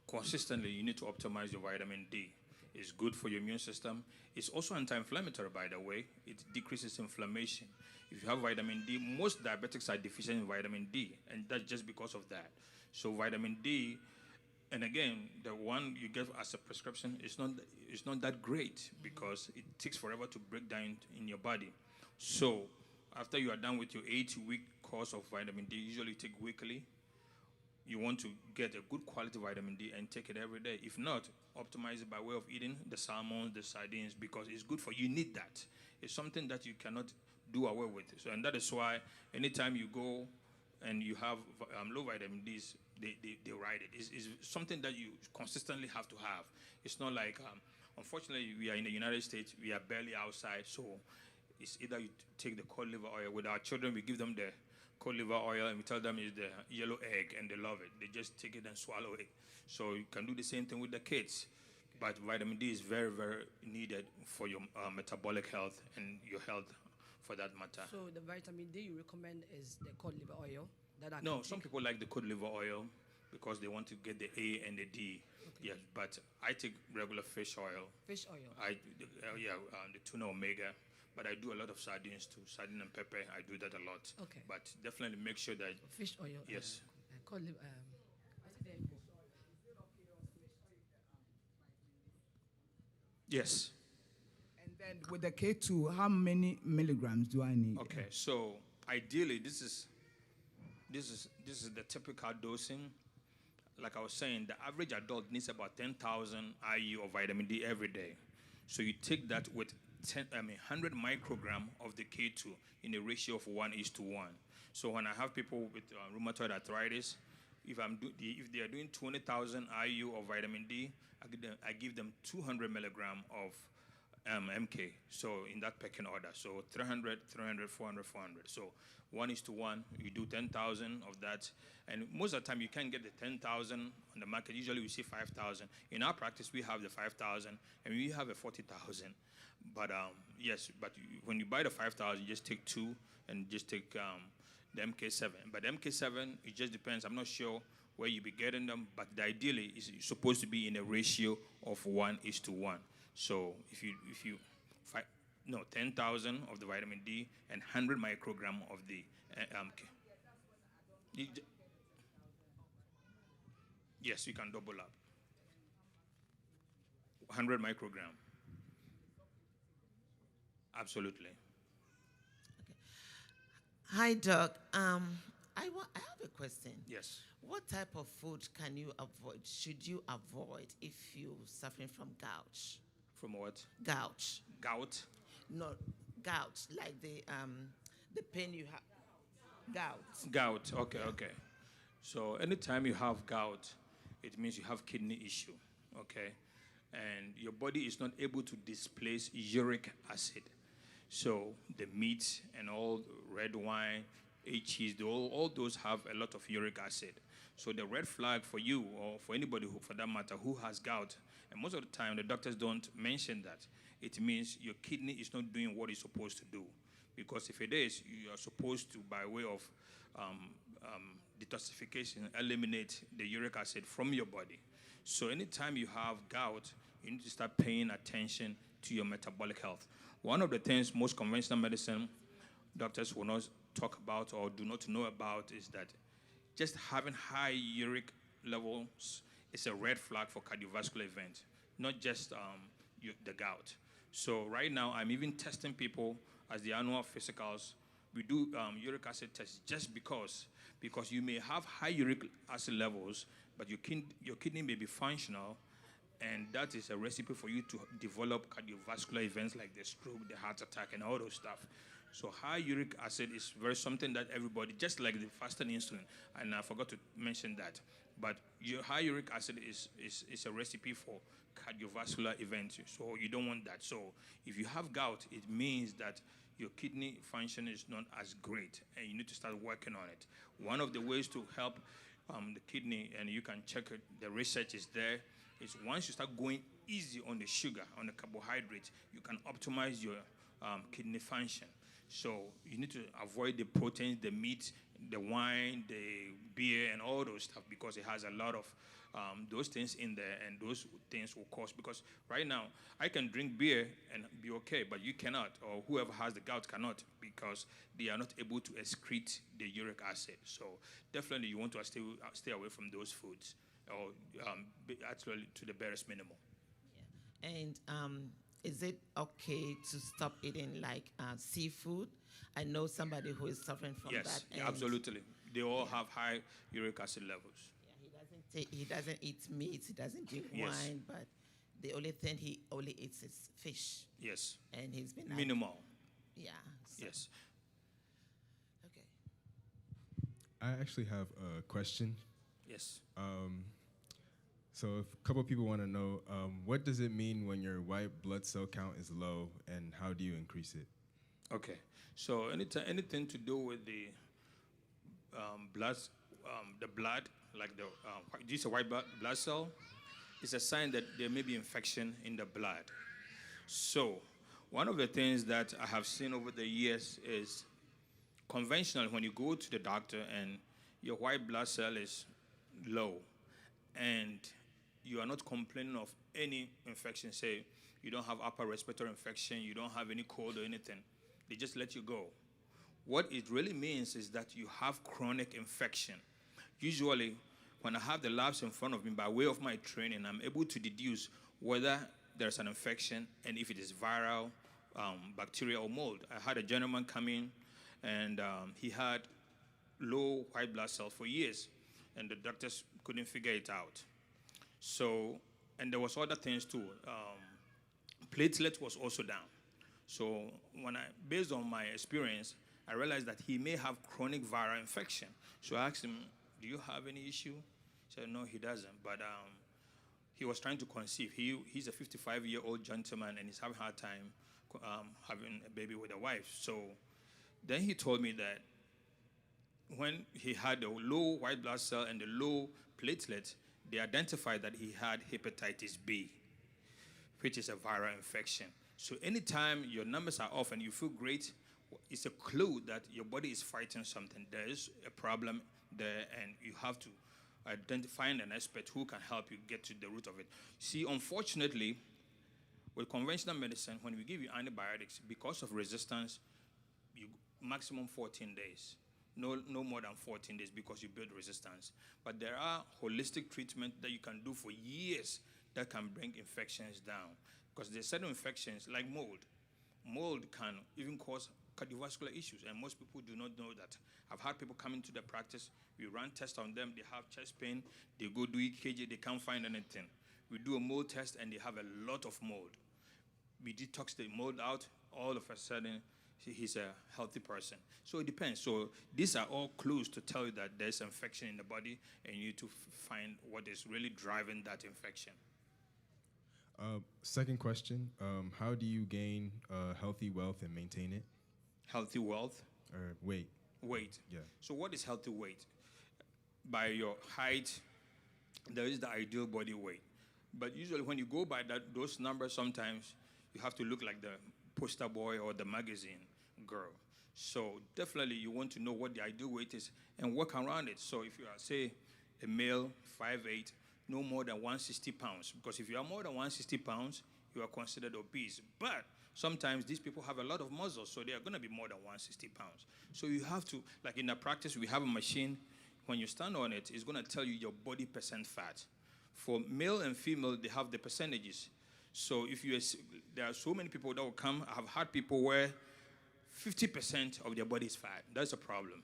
Okay. Consistently, you need to optimize your vitamin D. It's good for your immune system. It's also anti-inflammatory, by the way. It decreases inflammation. If you have vitamin D, most diabetics are deficient in vitamin D, and that's just because of that. So vitamin D, and again, the one you get as a prescription is not that great because it takes forever to break down in your body. So after you are done with your 8-week course of vitamin D, usually take weekly, you want to get a good quality vitamin D and take it every day. If not, optimize it by way of eating the salmon, the sardines, because it's good for you. You need that. It's something that you cannot do away with. So, and that is why anytime you go and you have low vitamin Ds, they write it. It's something that you consistently have to have. It's not like, unfortunately, we are in the United States. We are barely outside. So it's either you take the cod liver oil. With our children, we give them the cod liver oil, and we tell them it's the yellow egg, and they love it. They just take it and swallow it. So you can do the same thing with the kids. But vitamin D is very, very needed for your metabolic health and your health for that matter. So the vitamin D you recommend is the cod liver oil? No, some people like the cod liver oil because they want to get the A and the D. Okay. Yes, but I take regular fish oil. Fish oil? The tuna omega. But I do a lot of sardines too. Sardine and pepper, I do that a lot. Okay. But definitely make sure that... Fish oil? Yes. Cod liver... Yes. And then with the K2, how many milligrams do I need? Okay, so ideally, this is the typical dosing. Like I was saying, the average adult needs about 10,000 IU of vitamin D every day. So you take that with 100 microgram of the K2 in a ratio of 1:1. So when I have people with rheumatoid arthritis, if they are doing 20,000 IU of vitamin D, I give them 200 milligram of MK. So in that pecking order. So 300, 300, 400, 400. So 1:1. You do 10,000 of that. And most of the time you can't get the 10,000 on the market. Usually we see 5,000. In our practice, we have the 5,000 and we have a 40,000. But yes, but when you buy the 5,000, you just take 2 and just take the MK7. But the MK7, it just depends. I'm not sure where you be getting them, but ideally it's supposed to be in a ratio of 1:1. So if you 10,000 of the vitamin D and 100 microgram of the MK. Yes, you can double up. 100 microgram. Absolutely. Hi, Doc. I have a question. Yes. What type of food can you avoid? Should you avoid if you're suffering from gout? From what? Gout. Gout? No, gout, like the pain you have. Gout. Gout. Okay, okay. So anytime you have gout, it means you have kidney issue. Okay, and your body is not able to displace uric acid. So the meat and all red wine, cheese, all those have a lot of uric acid. So the red flag for you, or for anybody who, for that matter, who has gout, and most of the time the doctors don't mention that, it means your kidney is not doing what it's supposed to do. Because if it is, you are supposed to, by way of detoxification, eliminate the uric acid from your body. So anytime you have gout, you need to start paying attention to your metabolic health. One of the things most conventional medicine doctors will not talk about or do not know about is that just having high uric levels is a red flag for cardiovascular events, not just the gout. So right now, I'm even testing people as the annual physicals. We do uric acid tests just because you may have high uric acid levels, but your kidney may be functional, and that is a recipe for you to develop cardiovascular events like the stroke, the heart attack, and all those stuff. So high uric acid is very something that everybody, just like the fasting insulin, and I forgot to mention that, but your high uric acid is a recipe for cardiovascular events, so you don't want that. So if you have gout, it means that your kidney function is not as great, and you need to start working on it. One of the ways to help the kidney, and you can check it, the research is there, is once you start going easy on the sugar, on the carbohydrates, you can optimize your kidney function. So you need to avoid the proteins, the meat, the wine, the beer, and all those stuff, because it has a lot of those things in there, and those things will cause, because right now I can drink beer and be okay, but you cannot, or whoever has the gout cannot, because they are not able to excrete the uric acid. So definitely you want to stay away from those foods, or actually to the barest minimum. Yeah. And is it okay to stop eating like seafood? I know somebody who is suffering from that. Yes, absolutely. They all have high uric acid levels. He doesn't eat meat, he doesn't drink wine, but the only thing he only eats is fish. Yes. And he's been minimal. Yeah. So. Yes. Okay. I actually have a question. Yes. So if a couple of people want to know, what does it mean when your white blood cell count is low, and how do you increase it? Okay. So anything to do with the blood, like this white blood cell, is a sign that there may be infection in the blood. So one of the things that I have seen over the years is conventional, when you go to the doctor and your white blood cell is low and you are not complaining of any infection, say you don't have upper respiratory infection, you don't have any cold or anything, they just let you go. What it really means is that you have chronic infection. Usually, when I have the labs in front of me, by way of my training, I'm able to deduce whether there's an infection and if it is viral, bacteria, or mold. I had a gentleman come in, and he had low white blood cells for years, and the doctors couldn't figure it out. So, and there was other things too. Platelet was also down. So based on my experience, I realized that he may have chronic viral infection. So I asked him, do you have any issue? He said, no, he doesn't. But he was trying to conceive. He's a 55-year-old gentleman, and he's having a hard time having a baby with a wife. So then he told me that when he had the low white blood cell and the low platelet, they identified that he had hepatitis B, which is a viral infection. So anytime your numbers are off and you feel great, it's a clue that your body is fighting something. There is a problem there, and you have to identify an expert who can help you get to the root of it. See, unfortunately, with conventional medicine, when we give you antibiotics, because of resistance, you maximum 14 days. No more than 14 days because you build resistance. But there are holistic treatment that you can do for years that can bring infections down. Because there's certain infections like mold. Mold can even cause cardiovascular issues, and most people do not know that. I've had people come into the practice, we run tests on them, they have chest pain, they go do EKG, they can't find anything. We do a mold test and they have a lot of mold. We detox the mold out, all of a sudden, he's a healthy person. So it depends. So these are all clues to tell you that there's infection in the body, and you need to find what is really driving that infection. Second question, how do you gain healthy wealth and maintain it? Healthy wealth? Or weight. Weight. Yeah. So what is healthy weight? By your height, there is the ideal body weight. But usually when you go by those numbers, sometimes you have to look like the poster boy or the magazine girl. So definitely you want to know what the ideal weight is and work around it. So if you are, say, a male, 5'8", no more than 160 pounds. Because if you are more than 160 pounds, you are considered obese. But sometimes these people have a lot of muscles, so they are going to be more than 160 pounds. So you have to, like in the practice, we have a machine. When you stand on it, it's going to tell you your body percent fat. For male and female, they have the percentages. So if there are so many people that will come. I've had people where 50% of their body is fat. That's a problem,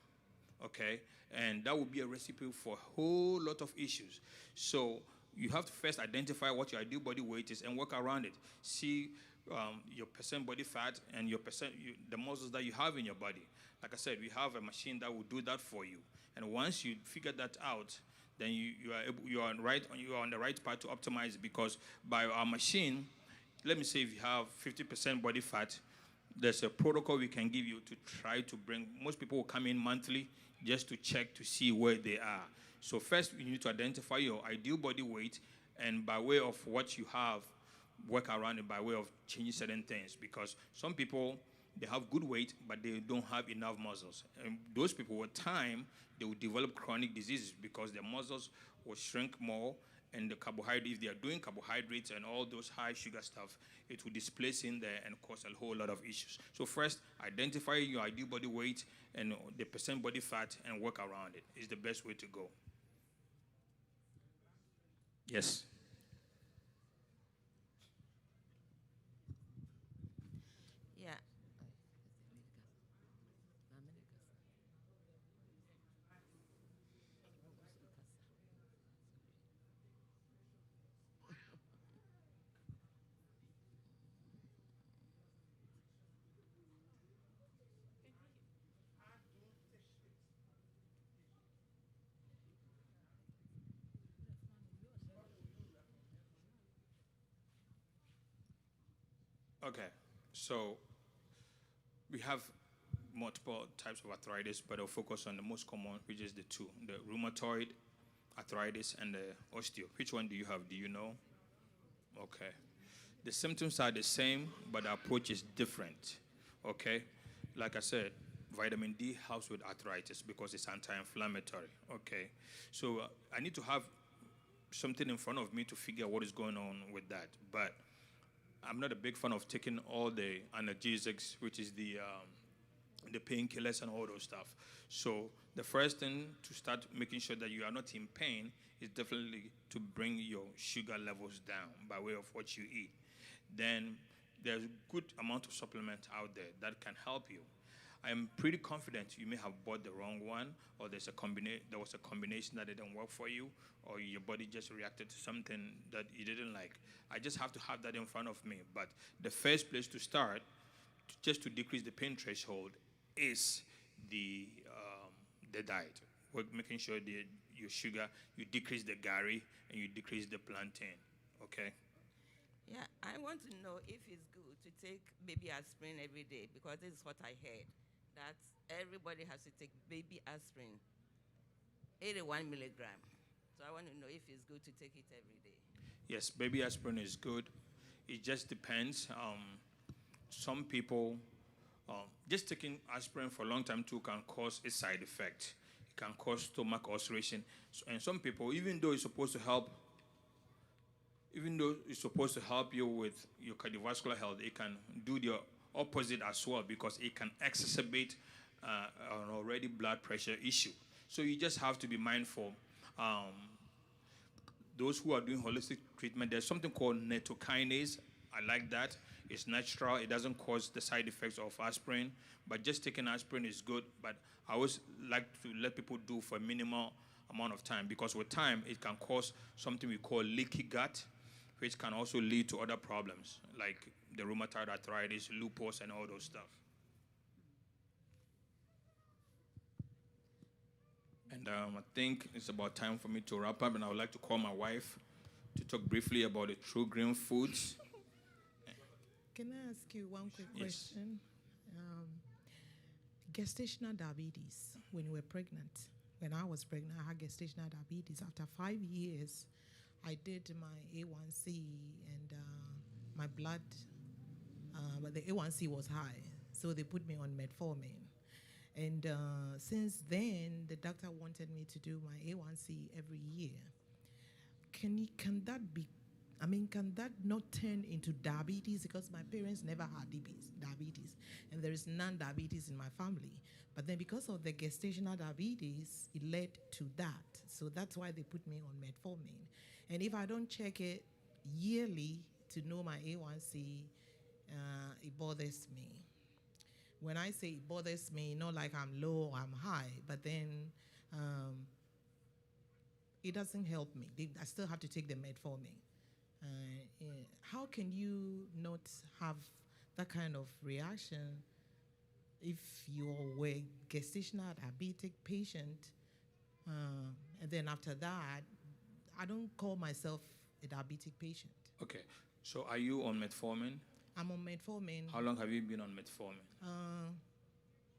okay? And that will be a recipe for a whole lot of issues. So you have to first identify what your ideal body weight is and work around it. See your percent body fat and your the muscles that you have in your body. Like I said, we have a machine that will do that for you. And once you figure that out, then you are on the right path to optimize it, because by our machine, let me say if you have 50% body fat, there's a protocol we can give you to try to bring. Most people will come in monthly just to check to see where they are. So first, you need to identify your ideal body weight, and by way of what you have, work around it by way of changing certain things. Because some people, they have good weight, but they don't have enough muscles. And those people, with time, they will develop chronic diseases because their muscles will shrink more, and the carbohydrates, if they are doing carbohydrates and all those high sugar stuff, it will displace in there and cause a whole lot of issues. So first, identify your ideal body weight and the percent body fat and work around it is the best way to go. Yes. Yeah. Okay, so we have multiple types of arthritis, but I'll focus on the most common, which is the two, the rheumatoid arthritis and the osteo. Which one do you have? Do you know? Okay. The symptoms are the same, but the approach is different. Okay? Like I said, vitamin D helps with arthritis because it's anti-inflammatory. Okay? So I need to have something in front of me to figure out what is going on with that. But I'm not a big fan of taking all the analgesics, which is the painkillers and all those stuff. So the first thing to start making sure that you are not in pain is definitely to bring your sugar levels down by way of what you eat. Then there's a good amount of supplement out there that can help you. I'm pretty confident you may have bought the wrong one, or there was a combination that didn't work for you, or your body just reacted to something that you didn't like. I just have to have that in front of me. But the first place to start, just to decrease the pain threshold, is the diet. We're making sure your sugar, you decrease the gari and you decrease the plantain. Okay? Yeah, I want to know if it's good to take baby aspirin every day, because this is what I heard, that everybody has to take baby aspirin, 81 milligram. So I want to know if it's good to take it every day. Yes, baby aspirin is good. It just depends. Some people, just taking aspirin for a long time too can cause a side effect. It can cause stomach ulceration. And some people, even though it's supposed to help you with your cardiovascular health, it can do the opposite as well, because it can exacerbate an already blood pressure issue. So you just have to be mindful. Those who are doing holistic treatment, there's something called nattokinase. I like that. It's natural. It doesn't cause the side effects of aspirin. But just taking aspirin is good. But I always like to let people do for a minimal amount of time, because with time, it can cause something we call leaky gut, which can also lead to other problems like the rheumatoid arthritis, lupus, and all those stuff. And I think it's about time for me to wrap up, and I would like to call my wife to talk briefly about the True Green Foods. Can I ask you one quick Yes. question? Gestational diabetes, when you were pregnant, when I was pregnant, I had gestational diabetes. After 5 years, I did my A1C and my blood, but the A1C was high, so they put me on metformin. And since then, the doctor wanted me to do my A1C every year. Can that not turn into diabetes? Because my parents never had diabetes, and there is non-diabetes in my family. But then because of the gestational diabetes, it led to that. So that's why they put me on metformin. And if I don't check it yearly to know my A1C, it bothers me. When I say it bothers me, not like I'm low or I'm high, but then it doesn't help me. I still have to take the metformin. How can you not have that kind of reaction if you were gestational diabetic patient, and then after that, I don't call myself a diabetic patient. Okay, so are you on metformin? I'm on metformin. How long have you been on metformin?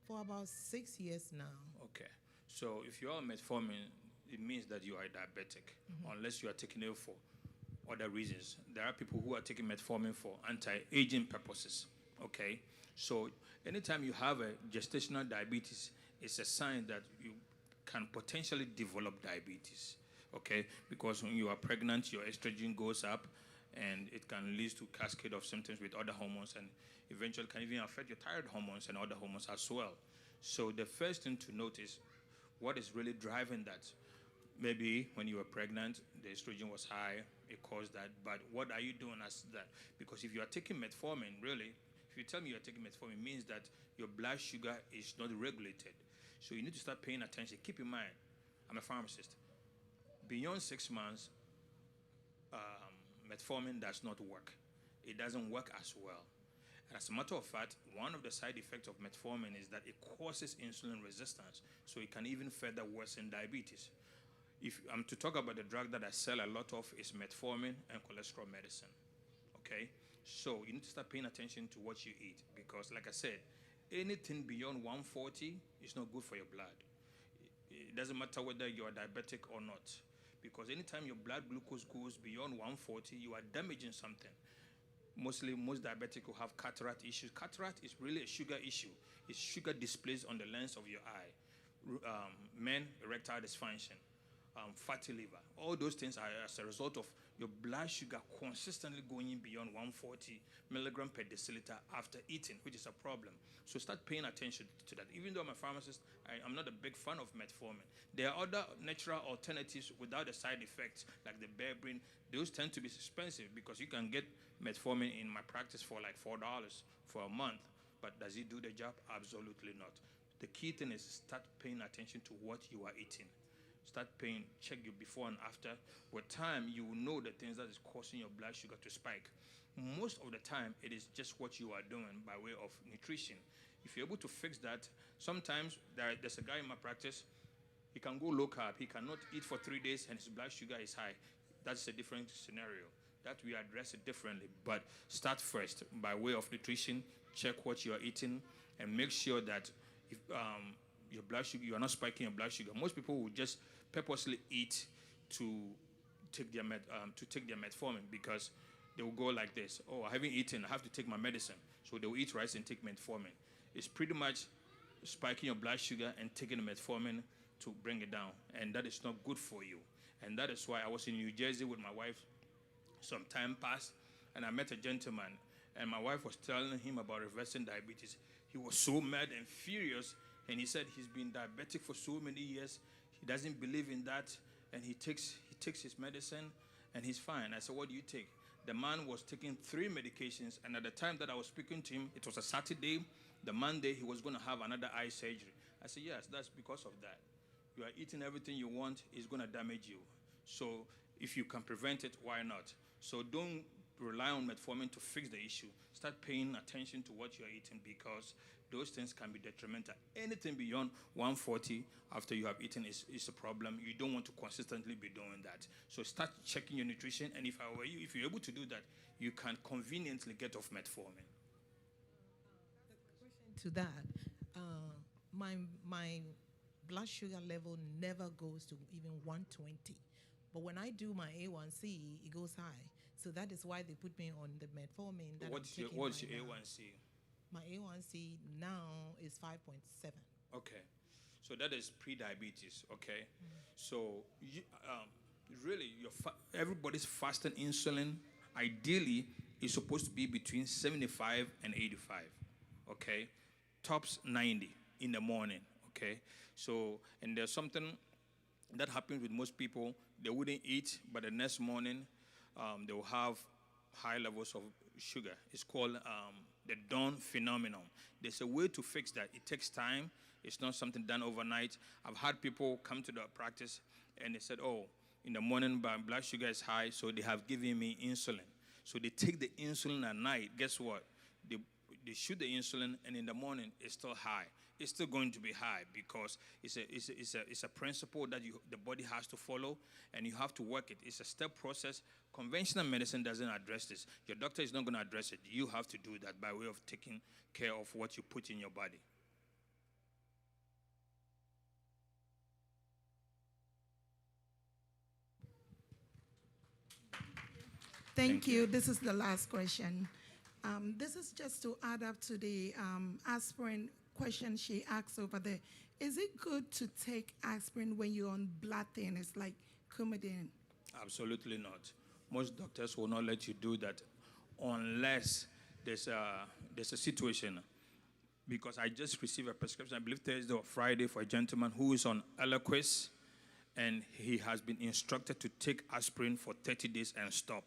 For about 6 years now. Okay, so if you're on metformin, it means that you are diabetic, unless you are taking it for other reasons. There are people who are taking metformin for anti-aging purposes, okay? So anytime you have a gestational diabetes, it's a sign that you can potentially develop diabetes, okay? Because when you are pregnant, your estrogen goes up, and it can lead to cascade of symptoms with other hormones, and eventually can even affect your thyroid hormones and other hormones as well. So the first thing to notice, what is really driving that? Maybe when you were pregnant, the estrogen was high, it caused that, but what are you doing as that? Because if you are taking metformin, really, if you tell me you're taking metformin, it means that your blood sugar is not regulated. So you need to start paying attention. Keep in mind, I'm a pharmacist. Beyond 6 months, metformin does not work. It doesn't work as well. And as a matter of fact, one of the side effects of metformin is that it causes insulin resistance, so it can even further worsen diabetes. If I'm to talk about the drug that I sell a lot of, is metformin and cholesterol medicine, okay? So you need to start paying attention to what you eat, because like I said, anything beyond 140 is not good for your blood. It doesn't matter whether you are diabetic or not, because anytime your blood glucose goes beyond 140, you are damaging something. Most diabetics will have cataract issues. Cataract is really a sugar issue. It's sugar displays on the lens of your eye. Men, erectile dysfunction, fatty liver. All those things are as a result of your blood sugar consistently going beyond 140 milligram per deciliter after eating, which is a problem. So start paying attention to that. Even though I'm a pharmacist, I'm not a big fan of metformin. There are other natural alternatives without the side effects, like the berberine. Those tend to be expensive because you can get metformin in my practice for like $4 for a month. But does it do the job? Absolutely not. The key thing is start paying attention to what you are eating. Start paying, check your before and after. With time, you will know the things that is causing your blood sugar to spike. Most of the time, it is just what you are doing by way of nutrition. If you're able to fix that, sometimes there's a guy in my practice, he can go low carb. He cannot eat for 3 days and his blood sugar is high. That's a different scenario. that we address it differently. But start first by way of nutrition, check what you are eating, and make sure that if your blood sugar, you are not spiking your blood sugar. Most people will just purposely eat to take their metformin, because they will go like this: oh, I haven't eaten, I have to take my medicine. So they will eat rice and take metformin. It's pretty much spiking your blood sugar and taking the metformin to bring it down, and that is not good for you. And that is why I was in New Jersey with my wife some time past, and I met a gentleman, and my wife was telling him about reversing diabetes. He was so mad and furious, and he said he's been diabetic for so many years. He doesn't believe in that, and he takes his medicine, and he's fine. I said, what do you take? The man was taking 3 medications, and at the time that I was speaking to him, it was a Saturday. The Monday, he was going to have another eye surgery. I said, yes, that's because of that. You are eating everything you want, it's going to damage you. So if you can prevent it, why not? So don't rely on metformin to fix the issue. Start paying attention to what you're eating, because those things can be detrimental. Anything beyond 140 after you have eaten is a problem. You don't want to consistently be doing that. So start checking your nutrition, and if I were you, if you're able to do that, you can conveniently get off metformin. To that, my blood sugar level never goes to even 120. But when I do my A1C, it goes high. So that is why they put me on the metformin. That What's your A1C? My A1C now is 5.7. Okay. So that is pre-diabetes, okay? So really, everybody's fasting insulin, ideally, is supposed to be between 75 and 85, okay? Tops 90 in the morning, okay? So, and there's something that happens with most people. They wouldn't eat, but the next morning, they will have high levels of sugar. It's called the dawn phenomenon. There's a way to fix that. It takes time. It's not something done overnight. I've had people come to the practice, and they said, oh, in the morning, my blood sugar is high, so they have given me insulin. So they take the insulin at night. Guess what? They shoot the insulin, and in the morning, it's still high. It's still going to be high, because it's a principle that the body has to follow, and you have to work it. It's a step process. Conventional medicine doesn't address this. Your doctor is not going to address it. You have to do that by way of taking care of what you put in your body. Thank you. This is the last question. This is just to add up to the aspirin question she asked over there. Is it good to take aspirin when you're on blood thinners like Coumadin? Absolutely not. Most doctors will not let you do that unless there's a situation. Because I just received a prescription, I believe Thursday or Friday, for a gentleman who is on Eliquis, and he has been instructed to take aspirin for 30 days and stop.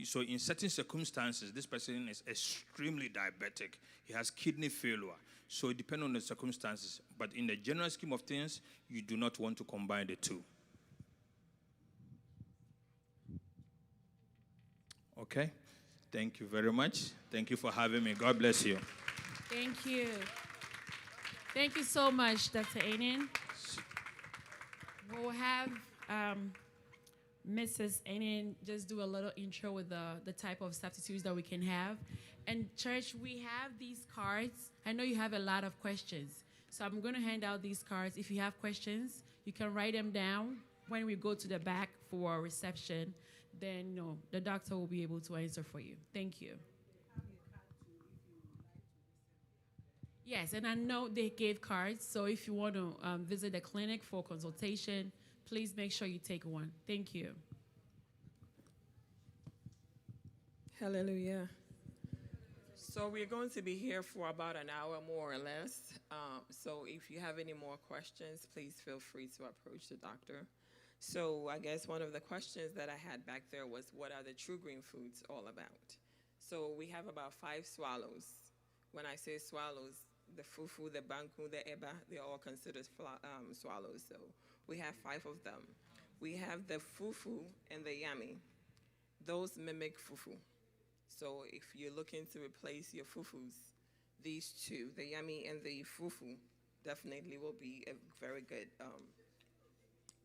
So in certain circumstances, this person is extremely diabetic. He has kidney failure. So it depends on the circumstances. But in the general scheme of things, you do not want to combine the two. Okay? Thank you very much. Thank you for having me. God bless you. Thank you. Thank you so much, Dr. Anin. We'll have Mrs. Anin just do a little intro with the type of substitutes that we can have. And church, we have these cards. I know you have a lot of questions. So I'm going to hand out these cards. If you have questions, you can write them down. When we go to the back for reception, then the doctor will be able to answer for you. Thank you. Yes, and I know they gave cards, so if you want to visit the clinic for consultation, please make sure you take one. Thank you. Hallelujah. So we're going to be here for about an hour, more or less. So if you have any more questions, please feel free to approach the doctor. So I guess one of the questions that I had back there was, what are the True Green Foods all about? So we have about 5 swallows. When I say swallows, the fufu, the banku, the eba, they're all considered swallows. So we have 5 of them. We have the fufu and the yami. Those mimic fufu. So if you're looking to replace your fufus, these 2, the yami and the fufu, definitely will be a very good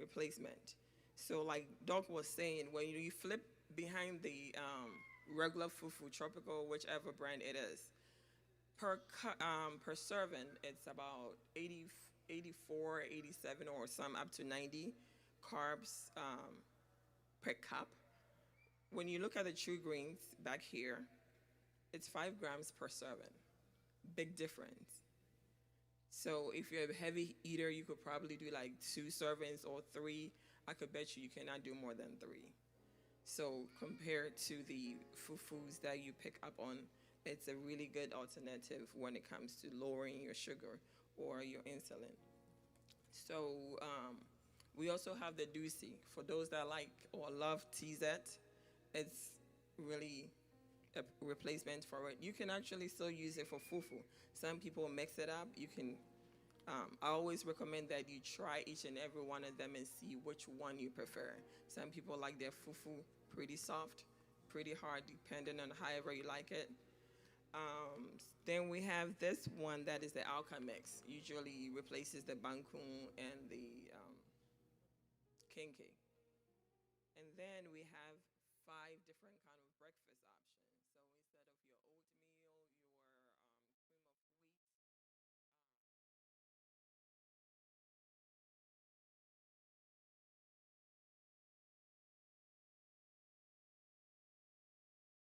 replacement. So like Doc was saying, when you flip behind the regular fufu, tropical, whichever brand it is. Per serving, it's about 84, 87, or some up to 90 carbs per cup. When you look at the True Greens back here, it's 5 grams per serving. Big difference. So if you're a heavy eater, you could probably do like 2 servings or 3. I could bet you cannot do more than 3. So compared to the fufus that you pick up on, it's a really good alternative when it comes to lowering your sugar or your insulin. So we also have the Dusi. For those that like or love TZ, it's really a replacement for it. You can actually still use it for fufu. Some people mix it up. You can. I always recommend that you try each and every one of them and see which one you prefer. Some people like their fufu pretty soft, pretty hard, depending on however you like it. Then we have this one that is the Alka Mix. Usually replaces the Bankun and the Kenke. And then we have